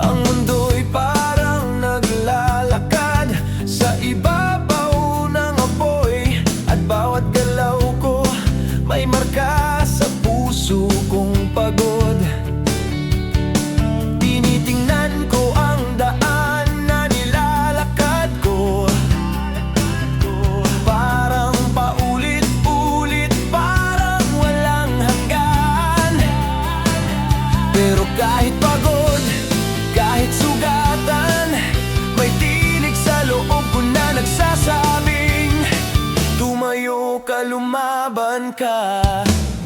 Ang mundo'y parang naglalakad sa ibabaw ng apoy, at bawat galaw ko may marka sa puso kong pagod. Tinitingnan ko ang daan na nilalakad ko, parang paulit-ulit, parang walang hanggan. Pero kahit pagod, kahit sugatan, may tinig sa loob ko na nagsasabing, tumayo ka, lumaban ka.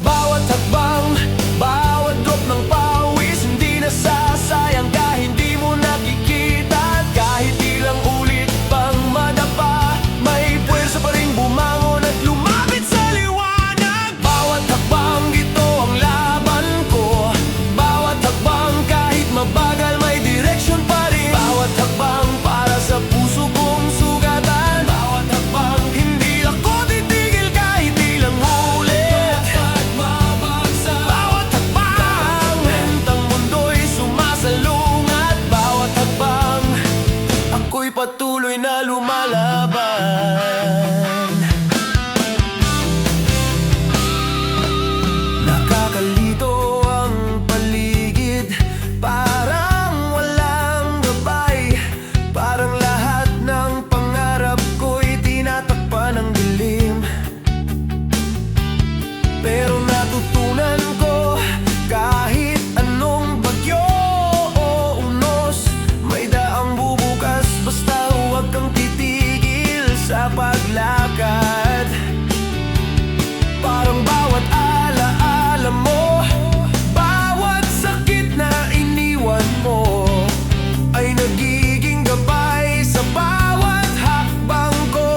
Bawat hakbang, bawat drop ng pawis, hindi nasasayang kahit hindi mo nakikita. At kahit ilang ulit pang madapa, may puwersa pa rin bumangon at lumapit sa liwanag. Bawat hakbang, ito ang laban ko. Bawat hakbang, kahit mabagal, may direksyon pa rin. Bawat hakbang para sa puso kong sugatan. Bawat hakbang, hindi ako titigil kahit ilang ulit. Bawat hakbang, bentang mundo'y sumasalungat. Bawat hakbang, ako'y patuloy na lumalaban. Nakakalito ang paligid, parang walang gabay, parang lahat ng pangarap ko'y tinatakpan ng dilim. Pero natutunan ko, kahit anong bagyo o unos, may daang bubukas, basta huwag kang titigil sa paglakad. Parang bawat alaala mo, bawat sakit na iniwan mo, ay nagiging gabay sa bawat hakbang ko.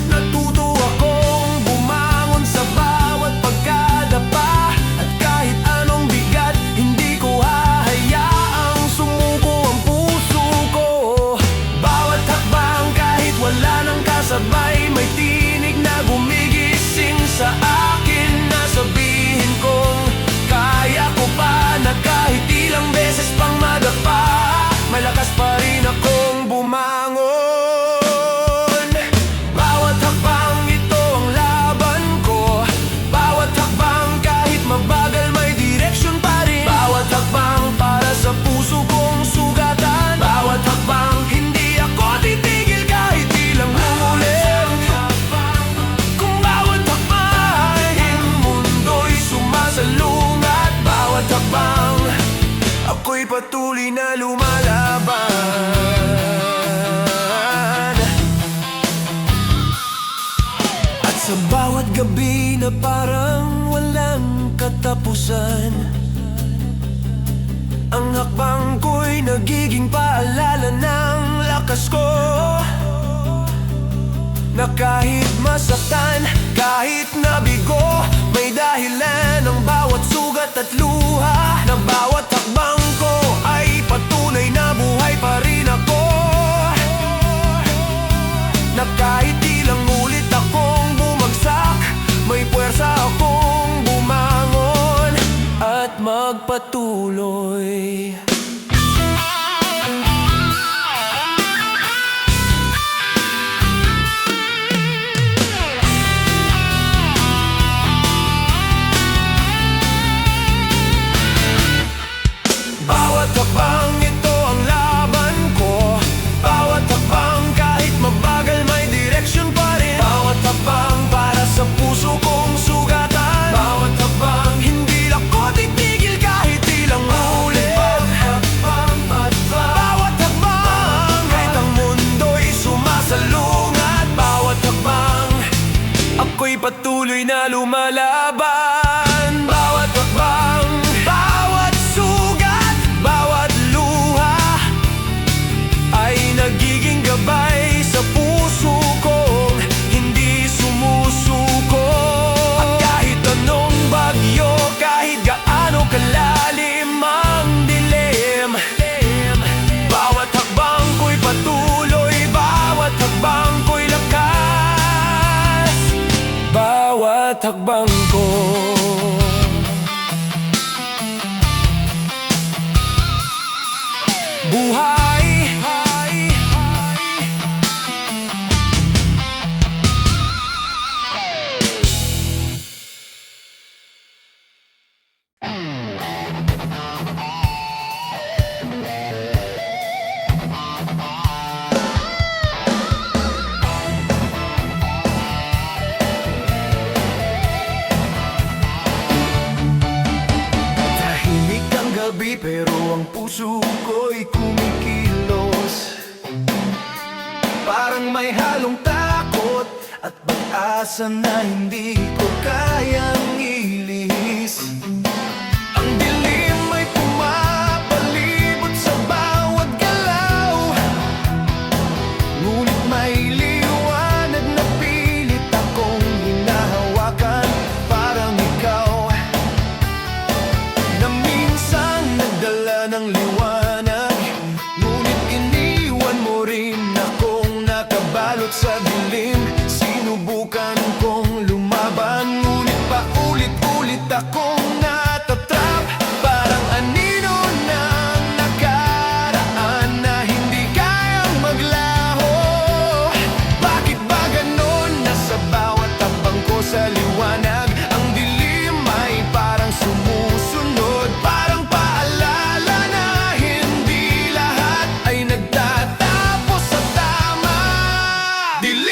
Natuto akong bumangon sa bawat pagkadapa, at kahit anong bigat, hindi ko hahayaang sumuko ang puso ko. Bawat gabi na parang walang katapusan, ang hakbang ko'y nagiging paalala ng lakas ko, na kahit masaktan, kahit nabigo, may dahilan ang bawat sugat at luha. Na bawat hakbang ko ay patunay na buhay pa rin ako, na kahit ilang ulit akong bumagsak, may puwersa akong bumangon at magpatuloy. Bawat hakbang ito ang laban ko, bawat hakbang kahit mabagal may direksyon pa rin. Bawat hakbang para sa puso kong sugatan, bawat hakbang hindi ako titigil kahit ilang ulit. Bawat hakbang kahit ang mundo'y sumasalungat, bawat hakbang ako'y patuloy na lumalaban. Bawat hakbang, bawat sugat, bawat luha ay nagiging gabay sa puso kong hindi sumusuko. At kahit anong bagyo, kahit gaano kalalim ang dilim, bawat hakbang ko'y patuloy, bawat hakbang ko'y lakas, bawat hakbang ko. Buhay, tahimik ang gabi pero ang puso ko'y kumikilos, parang may halong takot at pag-asa na hindi ko kayang ilihis. Ang dilim ay pumapalibot sa bawat galaw, ngunit may liwanag na pilit akong hinahawakan. Parang ikaw na minsan nagdala ng liwanag, ngunit iniwan mo rin akong nakabalot sa dilim. Sinubukan kong lumaban, ngunit paulit-ulit akong natatrap. Parang anino ng nakaraan na hindi kayang maglaho. Bakit ba ganon? Nasa bawat hakbang ko sa liwanag, ang dilim ay parang sumusunod, parang paalala na hindi lahat ay nagtatapos sa tama. Dilim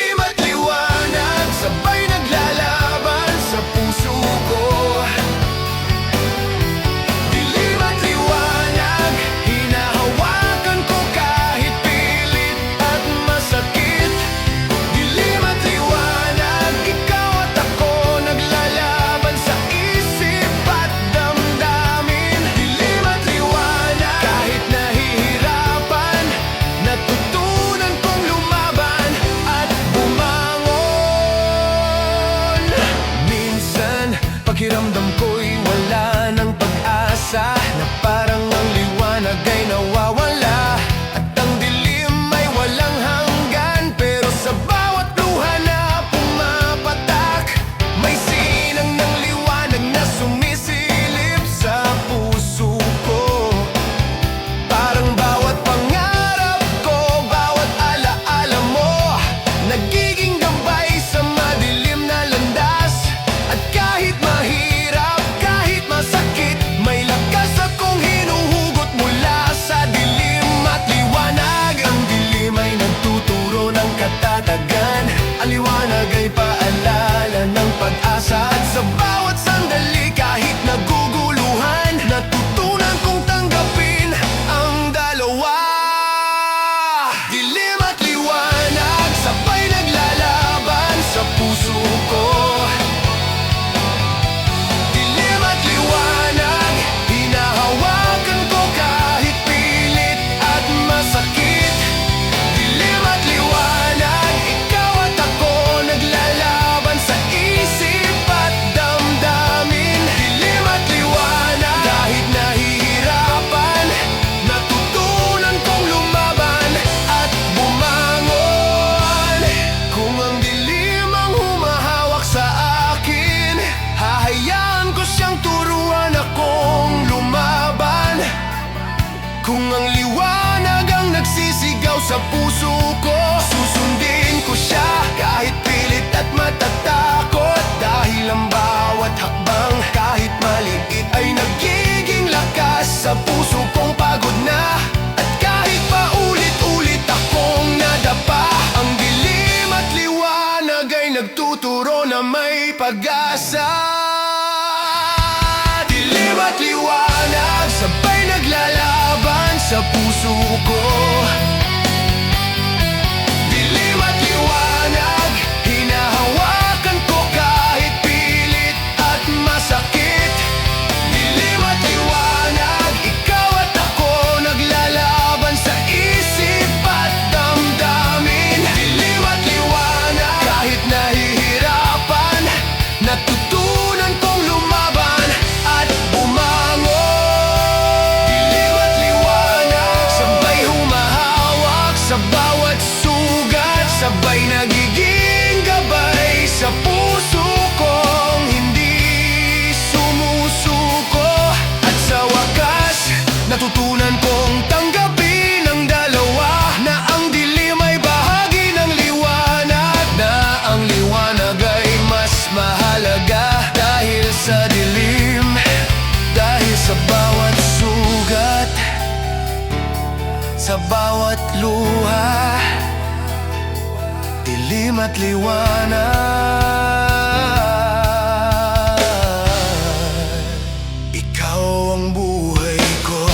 sa puso ko. Susundin ko siya kahit pilit at matatakot, dahil ang bawat hakbang kahit maliit ay nagiging lakas sa puso kong pagod na. At kahit paulit-ulit akong nadapa, ang dilim at liwanag ay nagtuturo na may pag-asa. Dilim at liwanag sabay naglalaban sa puso ko. Dilim at liwanag, hinahawakan ko kahit pilit at masakit. Dilim at liwanag, ikaw at ako naglalaban sa isip at damdamin. Dilim at liwanag, kahit nahihirapan, natutunan kong lumaban at bumangon. Dilim at liwanag, sabay humahawak sa bawat sugat, sabay nagiging gabay sa puso kong hindi sumusuko. At sa wakas, natutunan kong tanggapin ang dalawa, na ang dilim ay bahagi ng liwanag, na ang liwanag ay mas mahalaga dahil sa dilim, dahil sa bawat sugat, sa bawat luha. Dilim at liwanag, ikaw ang buhay ko.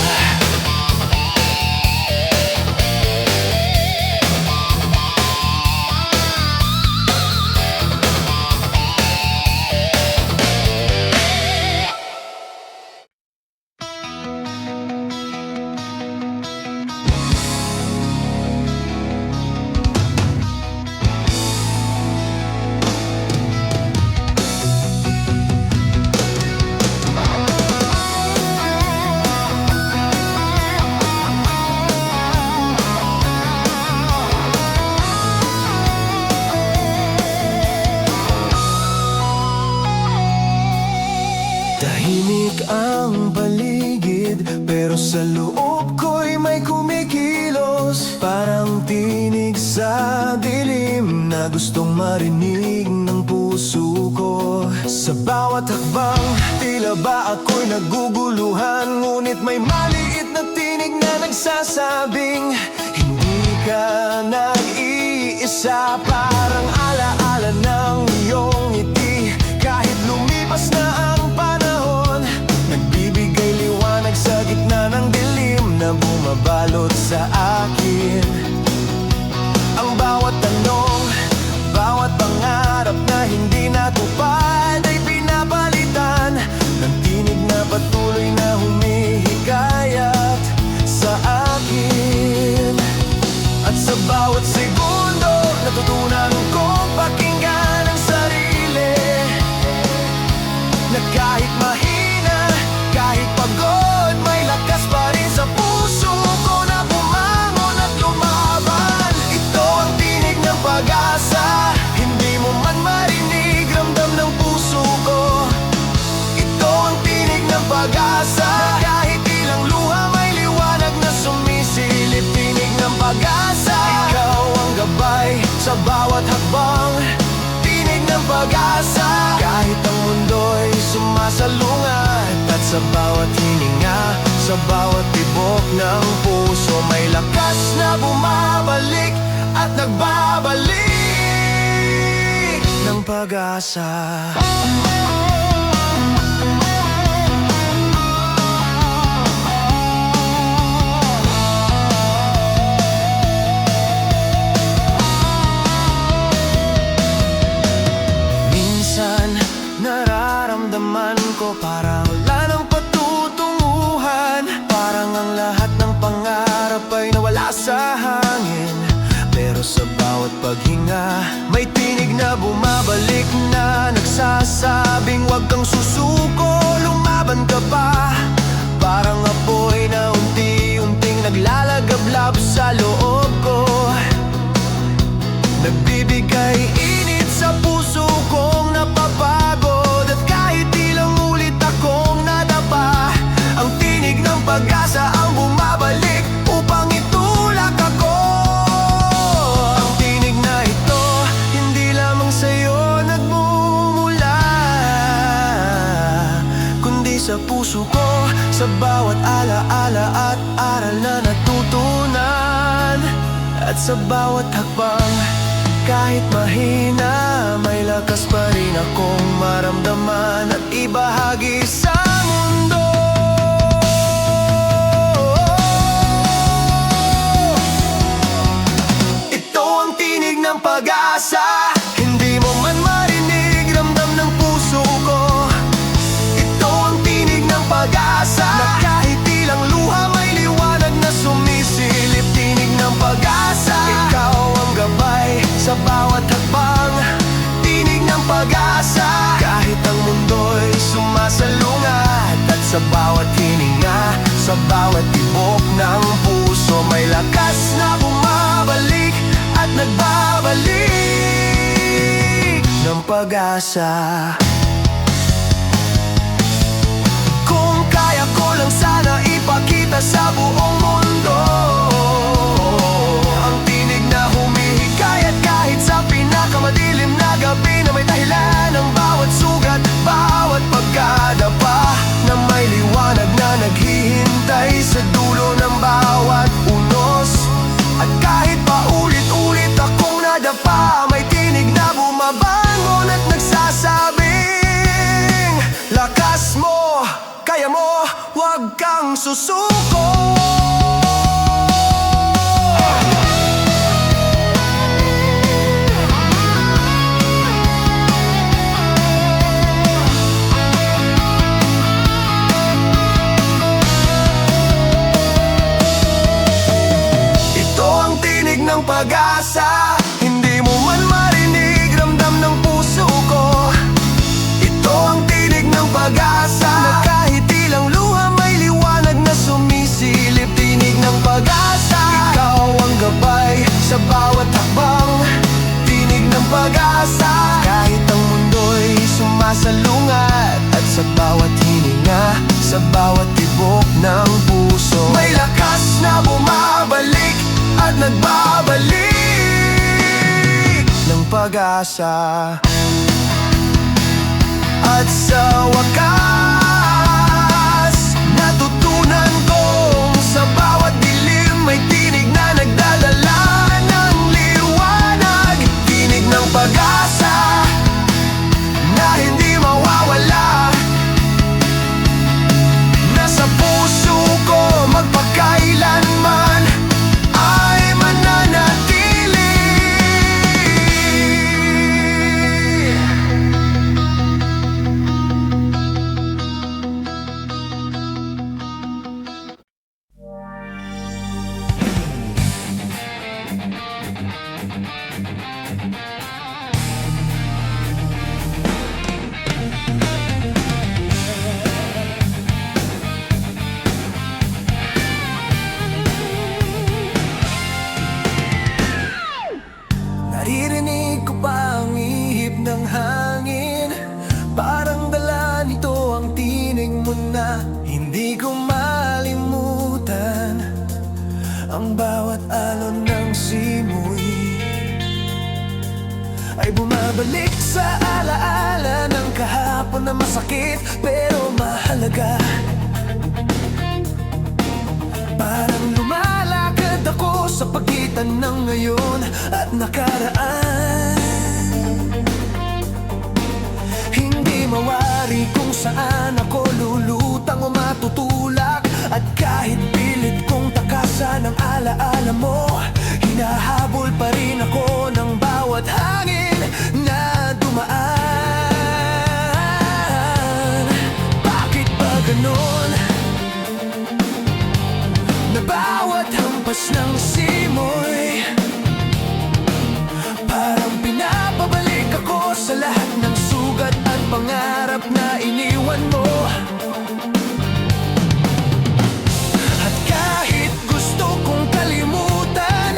Tahimik ang paligid, pero sa loob ko'y may kumikilos, parang tinig sa dilim na gustong marinig ng puso ko. Sa bawat hakbang, tila ba ako'y naguguluhan, ngunit may maliit na tinig na nagsasabing hindi ka nag-iisa. Parang alaala ng iyong ngiti, kahit lumipas na ang panahon, nagbibigay liwanag sa gitna ng dilim na bumabalot sa akin. Ang bawat tanong, bawat pangarap na hindi natupad ay pinapalitan ng tinig na patuloy na humihikayat sa akin. At sa bawat segundo, natutunan kong pakinggan ang sarili, na kahit mahina, kahit pagod, may lakas pa rin sa puso ko na bumangon at lumaban. Ito ang tinig ng pag-asa, hindi mo man marinig, ramdam ng puso ko. Ito ang tinig ng pag-asa, na kahit ilang luha may liwanag na sumisilip. Tinig ng pag-asa, ikaw ang gabay sa bawat hakbang. Tinig ng pag-asa, kahit ang mundo'y sumasalungat, at sa bawat hininga, sa bawat tibok ng puso, may lakas na bumabalik at nagbabalik ng pag-asa. Minsan, nararamdaman ko parang wala nang patutunguhan, parang ang lahat ng pangarap ay nawala sa hangin. Pero sa bawat paghinga, may tinig na bumabalik na nagsasabing huwag kang susuko, lumaban ka pa. Parang apoy na unti-unting naglalagablab sa loob ko, nagbibigay init sa puso kong napapagod. At kahit ilang ulit akong nadapa, ang tinig ng pag-asa ang bumabalik upang itulak ako. Sa bawat alaala at aral na natutunan, at sa bawat hakbang, kahit mahina, may lakas pa rin akong maramdaman at ibahagi sa mundo. Ito ang tinig ng pag-asa, hindi mo man marinig, ramdam ng puso ko. Ito ang tinig ng pag-asa, na kahit ilang luha may liwanag na sumisilip. Tinig ng pag-asa, ikaw ang gabay sa bawat hakbang. Tinig ng pag-asa, kahit ang mundo'y sumasalungat, at sa bawat hininga, sa bawat tibok ng puso, may lakas na bumabalik at nagbabalik ng pag-asa. Kung kaya ko lang sana ipakita sa buong mundo ang tinig na humihikayat kahit sa pinakamadilim na gabi, na may dahilan ng bawat sugat, bawat pagkadapa, na may liwanag na naghihintay sa dulo ng bawat unos. At kahit paulit-ulit akong nadapa, may tinig na bumabangon at nagsasabing, lakas mo, kaya mo, huwag kang susuko. Ng pag-asa, hindi mo man marinig, ramdam ng puso ko. Ito ang tinig ng pag-asa, na kahit ilang luha may liwanag na sumisilip. Tinig ng pag-asa, ikaw ang gabay sa bawat hakbang. Tinig ng pag-asa, kahit ang mundo'y sumasalungat, at sa bawat hininga, sa bawat tibok ng puso, may lakas na bumabalik at nagbabalik ng pag-asa. At sa wakas, natutunan kong sa bawat dilim may tinig na nagdadala ng liwanag. Tinig ng pag-asa na hindi mawawala, nasa puso ko magpakailanman ay mananatili. Naririnig ko pa ang ihip ng hangin, parang dala nito ang tinig mo na hindi ko malimutan. Ang bawat alon ng simoy ay bumabalik sa alaala ng kahapon na masakit pero mahalaga. Parang lumalakad ako sa pagitan ng ngayon at nakaraan. Hindi mawari kung saan ako lulutang o matutulak, at kahit pilit kong takasan ang alaala mo, hinahabol pa rin ako ng bawat hangin na dumaan. Bakit ba ganon? Na bawat hampas ng simoy parang pinapabalik ako sa lahat ng sugat at pangarap na iniwan mo. At kahit gusto kong kalimutan,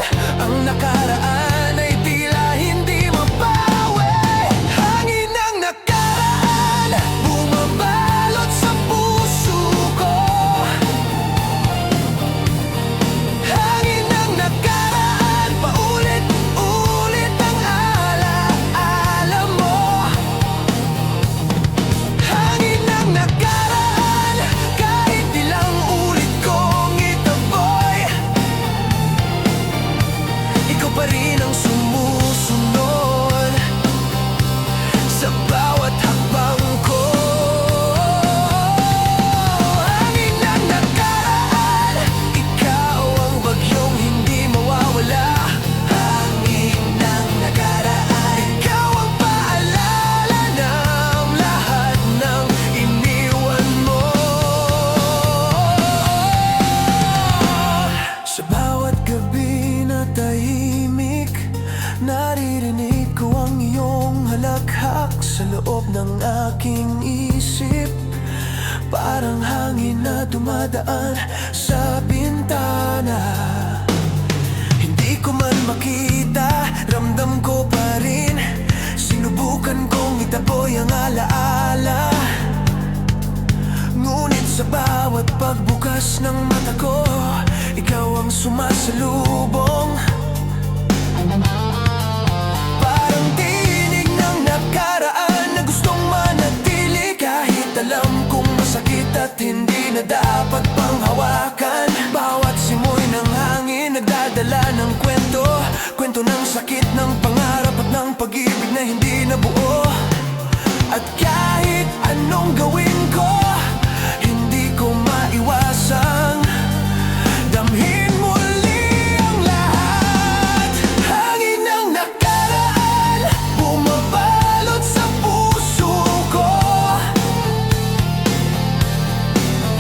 Naririnig ko ang iyong halakhak sa loob ng aking isip. Parang hangin na dumadaan sa bintana. Hindi ko man makita, ramdam ko pa rin. Sinubukan kong itaboy ang alaala, ngunit sa bawat pagbukas ng mata ko, ikaw ang sumasalubong. Parang tinig ng nakaraan na gustong manatili, kahit alam kong masakit at hindi na dapat pang hawakan. Bawat simoy ng hangin nagdadala ng kwento, kwento ng sakit, ng pangarap at ng pag-ibig na hindi nabuo. At kahit anong gawin ko, hindi ko maiwasang damhin muli ang lahat. Hangin ng nakaraan, bumabalot sa puso ko.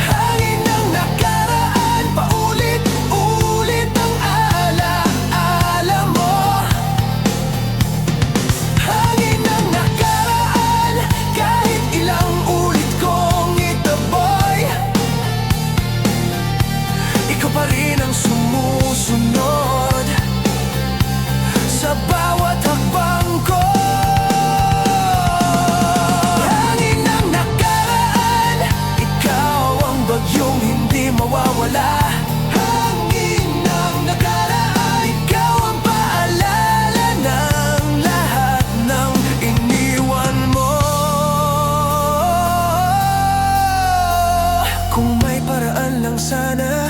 Hangin ng nakaraan, paulit-ulit ang alaala mo. Hangin ng nakaraan, kahit ilang ulit kong itaboy, ikaw pa rin ang sumusunod sa bawat hakbang ko. Hangin ng nakaraan, ikaw ang bagyong hindi mawawala. Hangin ng nakaraan, ikaw ang paalala ng lahat ng iniwan mo. Kung may paraan lang sana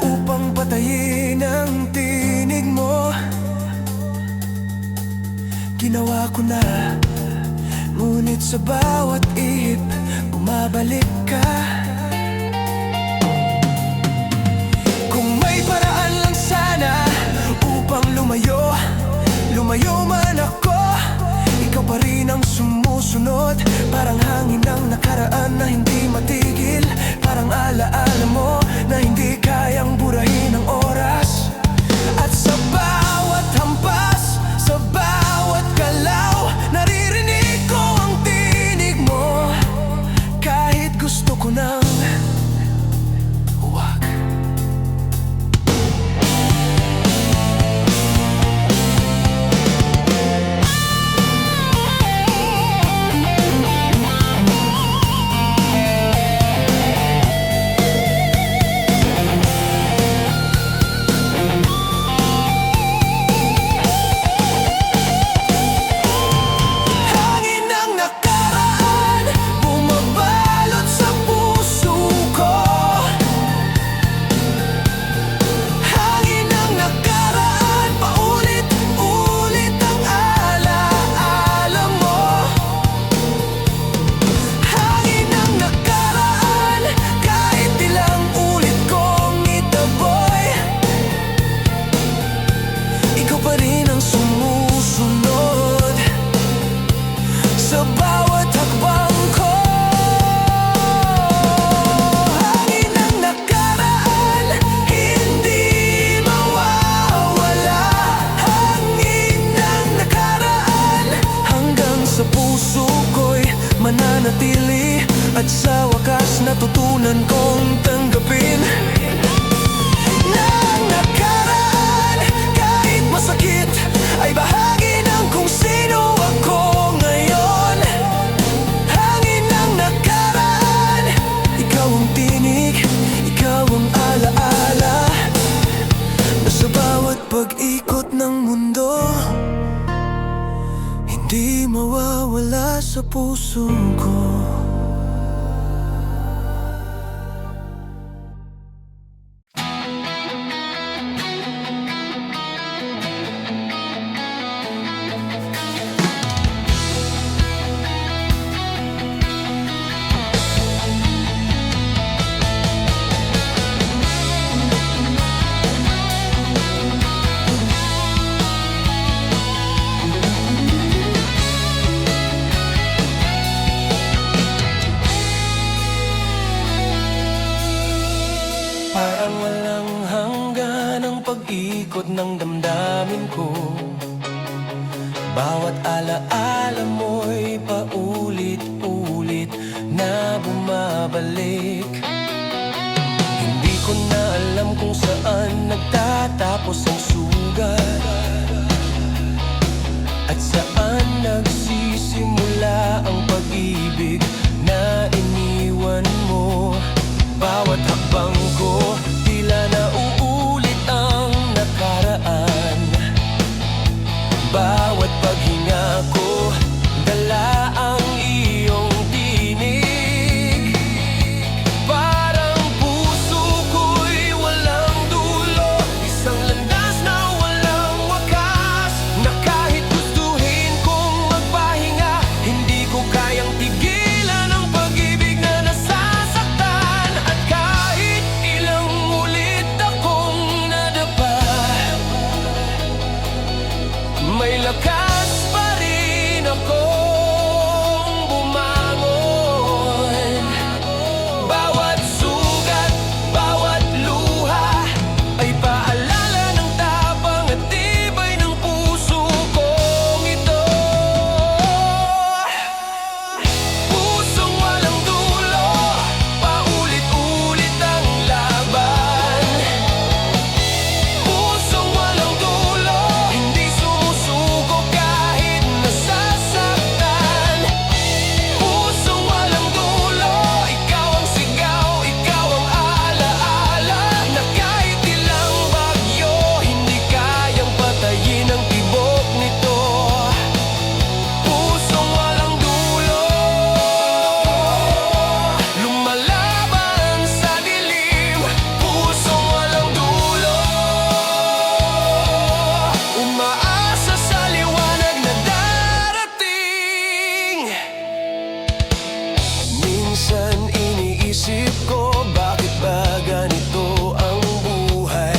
upang patayin ang tinig mo, ginawa ko na. Ngunit sa bawat ihip, bumabalik ka. Kung may paraan lang sana upang lumayo, lumayo man ako, ikaw pa rin ang sumusunod. Parang hangin ng nakaraan na hindi matigil, parang alaala mo na hindi kayang burahin ng oras. At sa bawat hampas, sa bawat galaw, naririnig ko ang tinig mo. Kahit gusto ko nang huwag. Hangin ng nakaraan, bumabalot sa puso ko. Hangin ng nakaraan, paulit-ulit ang alaala mo. Hangin ng nakaraan, kahit ilang ulit kong itaboy, ikaw pa rin ang sumusunod sa bawat hakbang ko. Hangin ng nakaraan, hindi mawawala. Hangin ng nakaraan, hanggang sa puso ko'y mananatili. At sa wakas natutunan kong tanggapin ng nakaraan, kahit masakit, ay bahagi ng kung sino ako ngayon. Hangin ng nakaraan, ikaw ang tinig, ikaw ang alaala, na sa bawat pag-ikot ng mundo, hindi mawawala sa puso ko. Parang walang hanggan ang pag-ikot ng damdamin ko. Bawat alaala mo'y paulit-ulit na bumabalik. Hindi ko na alam kung saan nagtatapos ang sugat at saan nagsisimula ang pag-ibig na iniwan mo. Bawat hakbang ko, tila nauulit ang nakaraan. Bawat paghinga ko, dala ang iyong tinig. Parang puso ko'y walang dulo, isang landas na walang wakas, na kahit gustuhin kong magpahinga, hindi ko kayang tigilan ang pag-ibig na nasasaktan. At kahit ilang ulit akong nadapa, may lakas pa rin akong bumangon. Bawat sugat, bawat luha ay paalala ng tapang at tibay ng puso kong ito. Pusong walang dulo, paulit-ulit ang laban. Pusong walang dulo, hindi sumusuko kahit nasasaktan. Pusong walang dulo, ikaw ang sigaw, ikaw ang alaala, na kahit ilang bagyo, hindi kayang patayin ang tibok nito. Pusong walang dulo, lumalaban sa dilim. Pusong walang dulo, umaasa sa liwanag na darating. Minsan iniisip ko, bakit ba ganito ang buhay?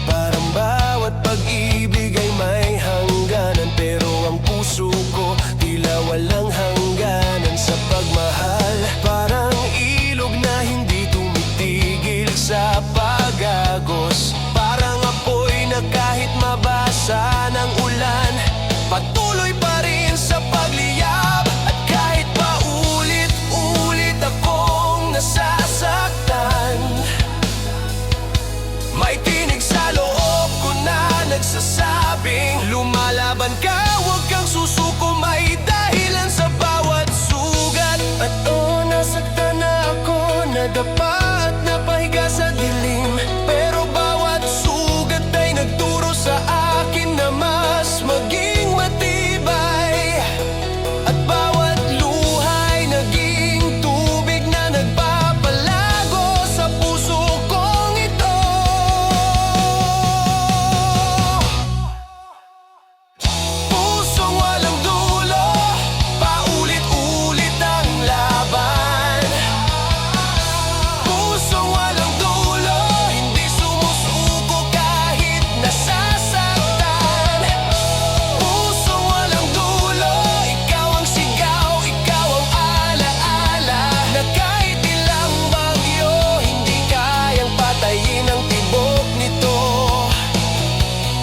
Parang bawat pag-ibig ay may hangganan, pero ang puso ko tila walang hangganan sa pagmahal. Parang ilog na hindi tumitigil sa pag-agos, parang apoy na kahit mabasa ng ulan, patuloy pa rin sa pagliyab. At kahit paulit-ulit akong nasasaktan, may tinig sa loob ko na nagsasabing, lumalaban ka, huwag kang susuko, may dahilan sa bawat sugat. At nasaktan na ako, nadapa at napahiga sa dilim, pero bawat sugat ay nagturo sa akin na mas maging matibay. At bawat luha'y naging tubig na nagpapalago sa puso kong ito. Pusong walang dulo, paulit-ulit ang laban. Pusong walang dulo, hindi sumusuko kahit nasasaktan. Pusong walang dulo, ikaw ang sigaw, ikaw ang alaala, na kahit ilang bagyo, hindi kayang patayin ang tibok nito.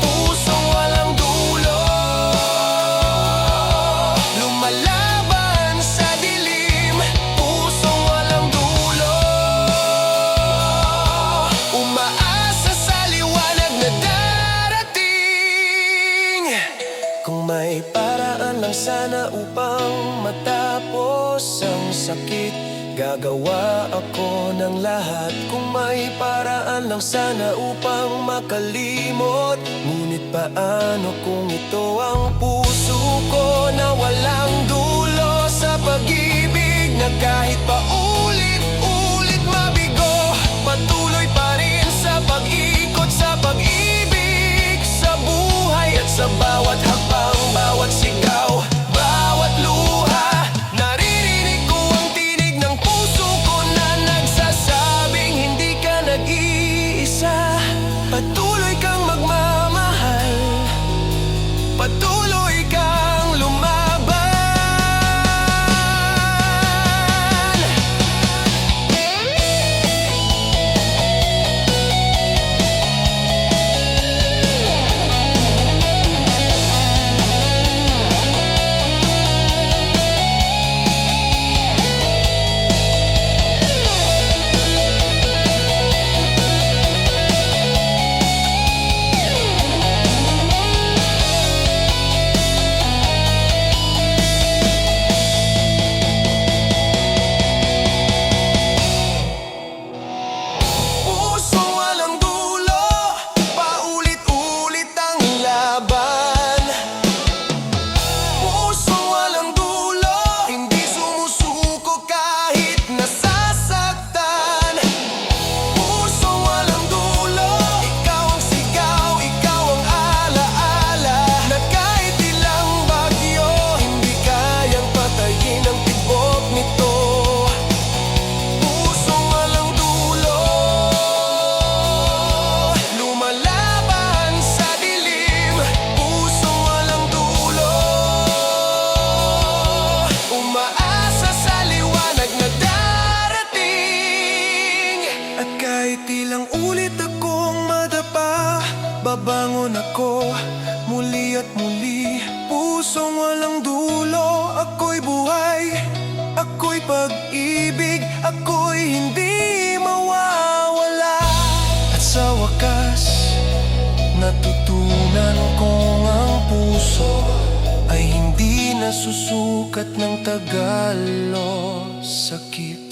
Pusong walang dulo, lumalaban sa dilim. Pusong walang dulo, umaasa sa liwanag na darating. Kung may paraan lang sana upang matapos ang sakit, gagawa ako ng lahat. Kung may paraan lang sana upang makalimot, ngunit paano kung ito ang puso ko na walang dulo sa pag-ibig, na kahit paulit-ulit mabigo, patuloy pa rin sa pag-ikot sa pag-ibig, sa buhay at sa bawat hakbang, bawat sigaw, bawat luha. Naririnig ko ang tinig ng puso ko na nagsasabing, hindi ka nag-iisa. Patuloy kang magmamahal, patuloy kang lumaban. pusong walang dulo. Ako'y buhay, ako'y pag-ibig, ako'y hindi mawawala. At sa wakas, natutunan kong ang puso ay hindi nasusukat ng tagal o sakit.